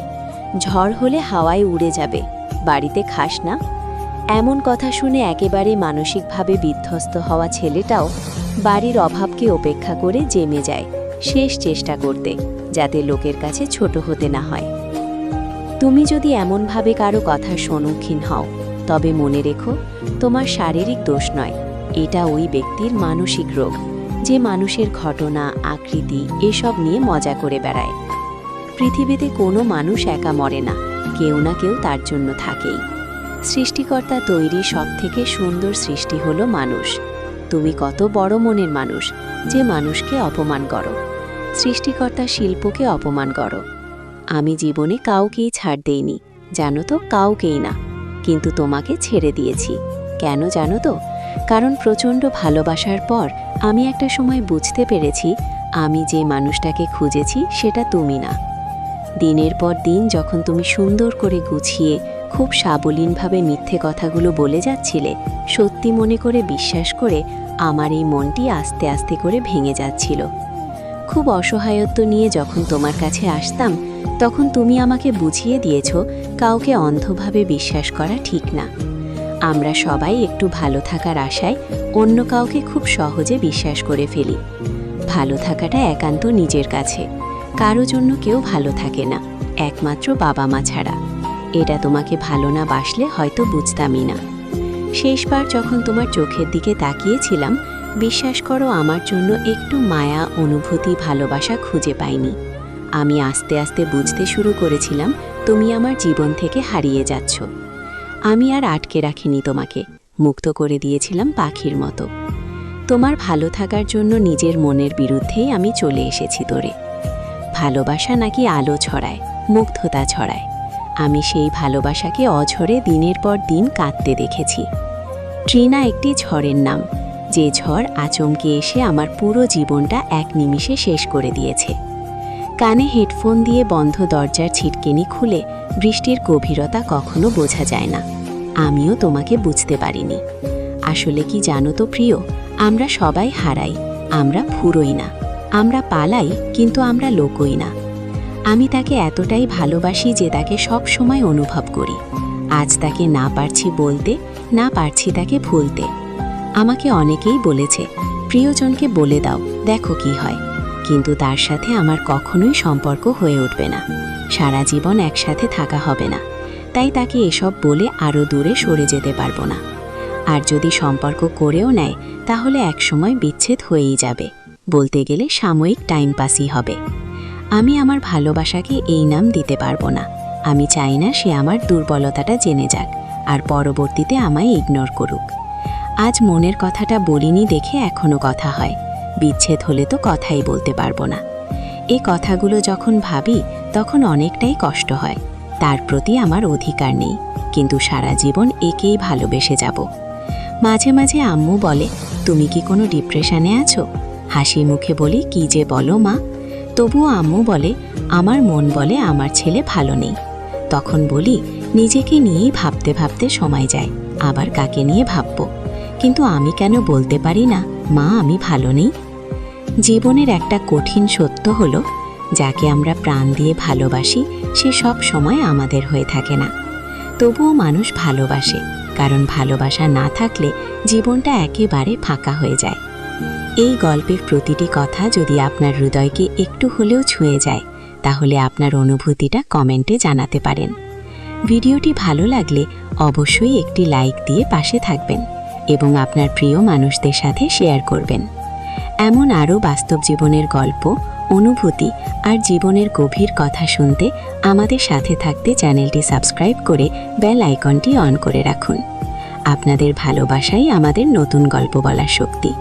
ঝড় হলে হাওয়ায় উড়ে যাবে, বাড়িতে খাস না? এমন কথা শুনে একেবারে মানসিকভাবে বিধ্বস্ত হওয়া ছেলেটাও বাড়ির অভাবকে উপেক্ষা করে জেমে যায় শেষ চেষ্টা করতে, যাতে লোকের কাছে ছোট হতে না হয়। তুমি যদি এমনভাবে কারো কথার সম্মুখীন হও, তবে মনে রেখো, তোমার শারীরিক দোষ নয়, এটা ওই ব্যক্তির মানসিক রোগ, যে মানুষের ঘটনা, আকৃতি এসব নিয়ে মজা করে বেড়ায়। পৃথিবীতে কোনো মানুষ একা মরে না, কেউ না কেউ তার জন্য থাকেই। সৃষ্টিকর্তা তৈরি সবথেকে সুন্দর সৃষ্টি হলো মানুষ। তুমি কত বড় মনের মানুষ যে মানুষকে অপমান করো, সৃষ্টিকর্তা শিল্পকে অপমান করো। আমি জীবনে কাউকেই ছাড় দেইনি, জানো তো, কাউকেই না। কিন্তু তোমাকে ছেড়ে দিয়েছি। কেন জানো তো? কারণ প্রচণ্ড ভালোবাসার পর আমি একটা সময় বুঝতে পেরেছি, আমি যে মানুষটাকে খুঁজেছি সেটা তুমি না। দিনের পর দিন যখন তুমি সুন্দর করে গুছিয়ে খুব সাবলীনভাবে মিথ্যে কথাগুলো বলে যাচ্ছিলে, সত্যি মনে করে বিশ্বাস করে আমার এই মনটি আস্তে আস্তে করে ভেঙে যাচ্ছিল। খুব অসহায়ত্ব নিয়ে যখন তোমার কাছে আসতাম, তখন তুমি আমাকে বুঝিয়ে দিয়েছ কাউকে অন্ধভাবে বিশ্বাস করা ঠিক না। আমরা সবাই একটু ভালো থাকার আশায় অন্য কাউকে খুব সহজে বিশ্বাস করে ফেলি। ভালো থাকাটা একান্ত নিজের কাছে, কারো জন্য কেউ ভালো থাকে না, একমাত্র বাবা মা ছাড়া। এটা তোমাকে ভালো না বাসলে হয়তো বুঝতামই না। শেষবার যখন তোমার চোখের দিকে তাকিয়েছিলাম, বিশ্বাস করো, আমার জন্য একটু মায়া, অনুভূতি, ভালোবাসা খুঁজে পাইনি। আমি আস্তে আস্তে বুঝতে শুরু করেছিলাম তুমি আমার জীবন থেকে হারিয়ে যাচ্ছ। আমি আর আটকে রাখিনি তোমাকে, মুক্ত করে দিয়েছিলাম পাখির মতো। তোমার ভালো থাকার জন্য নিজের মনের বিরুদ্ধেই আমি চলে এসেছি তোরে। ভালোবাসা নাকি আলো ছড়ায়, মুগ্ধতা ছড়ায়। আমি সেই ভালোবাসাকে অঝরে দিনের পর দিন কাঁদতে দেখেছি। ট্রিনা একটি ঝড়ের নাম, যে ঝড় আচমকে এসে আমার পুরো জীবনটা এক নিমিষে শেষ করে দিয়েছে। কানে হেডফোন দিয়ে বন্ধ দরজার ছিটকেনি খুলে বৃষ্টির গভীরতা কখনো বোঝা যায় না। আমিও তোমাকে বুঝতে পারিনি। আসলে কি জানো তো প্রিয়, আমরা সবাই হারাই, আমরা ফুরোই না। আমরা পালাই, কিন্তু আমরা লোকই না। আমি তাকে এতটাই ভালোবাসি যে তাকে সব সময় অনুভব করি। আজ তাকে না পারছি বলতে, না পারছি তাকে ভুলতে। আমাকে অনেকেই বলেছে, প্রিয়জনকে বলে দাও, দেখো কি হয়। কিন্তু তার সাথে আমার কখনোই সম্পর্ক হয়ে উঠবে না, সারা জীবন একসাথে থাকা হবে না। তাই তাকে এসব বলে আরও দূরে সরে যেতে পারবো না। আর যদি সম্পর্ক করেও নেয়, তাহলে একসময় বিচ্ছেদ হয়েই যাবে। বলতে গেলে সাময়িক টাইম পাসই হবে। আমি আমার ভালোবাসাকে এই নাম দিতে পারবো না। আমি চাই না সে আমার দুর্বলতাটা জেনে যাক আর পরবর্তীতে আমায় ইগনোর করুক। আজ মনের কথাটা বলিনি দেখে এখনো কথা হয়। বিচ্ছেদ হলে তো কথাই বলতে পারবো না। এই কথাগুলো যখন ভাবি তখন অনেকটাই কষ্ট হয়। তার প্রতি আমার অধিকার নেই, কিন্তু সারা জীবন একেই ভালোবেসে যাব। মাঝে মাঝে আম্মু বলে, তুমি কি কোনো ডিপ্রেশনে আছো? হাসি মুখে বলি, কি যে বলো মা। তবুও আম্মু বলে, আমার মন বলে আমার ছেলে ভালো নেই। তখন বলি নিজেকে নিয়েই ভাবতে ভাবতে সময় যায়, আবার কাকে নিয়ে ভাববো। কিন্তু আমি কেন বলতে পারি না মা আমি ভালো নেই? জীবনের একটা কঠিন সত্য হলো, যাকে আমরা প্রাণ দিয়ে ভালোবাসি সে সব সময় আমাদের হয়ে থাকে না। তবুও মানুষ ভালোবাসে, কারণ ভালোবাসা না থাকলে জীবনটা একেবারে ফাঁকা হয়ে যায়। এই গল্পের প্রতিটি কথা যদি আপনার হৃদয়কে একটু হলেও ছুঁয়ে যায়, তাহলে আপনার অনুভূতিটা কমেন্টে জানাতে পারেন। ভিডিওটি ভালো লাগলে অবশ্যই একটি লাইক দিয়ে পাশে থাকবেন এবং আপনার প্রিয় মানুষদের সাথে শেয়ার করবেন। এমন আরও বাস্তব জীবনের গল্প, অনুভূতি আর জীবনের গভীর কথা শুনতে আমাদের সাথে থাকতে চ্যানেলটি সাবস্ক্রাইব করে বেল আইকনটি অন করে রাখুন। আপনাদের ভালোবাসাই আমাদের নতুন গল্প বলার শক্তি।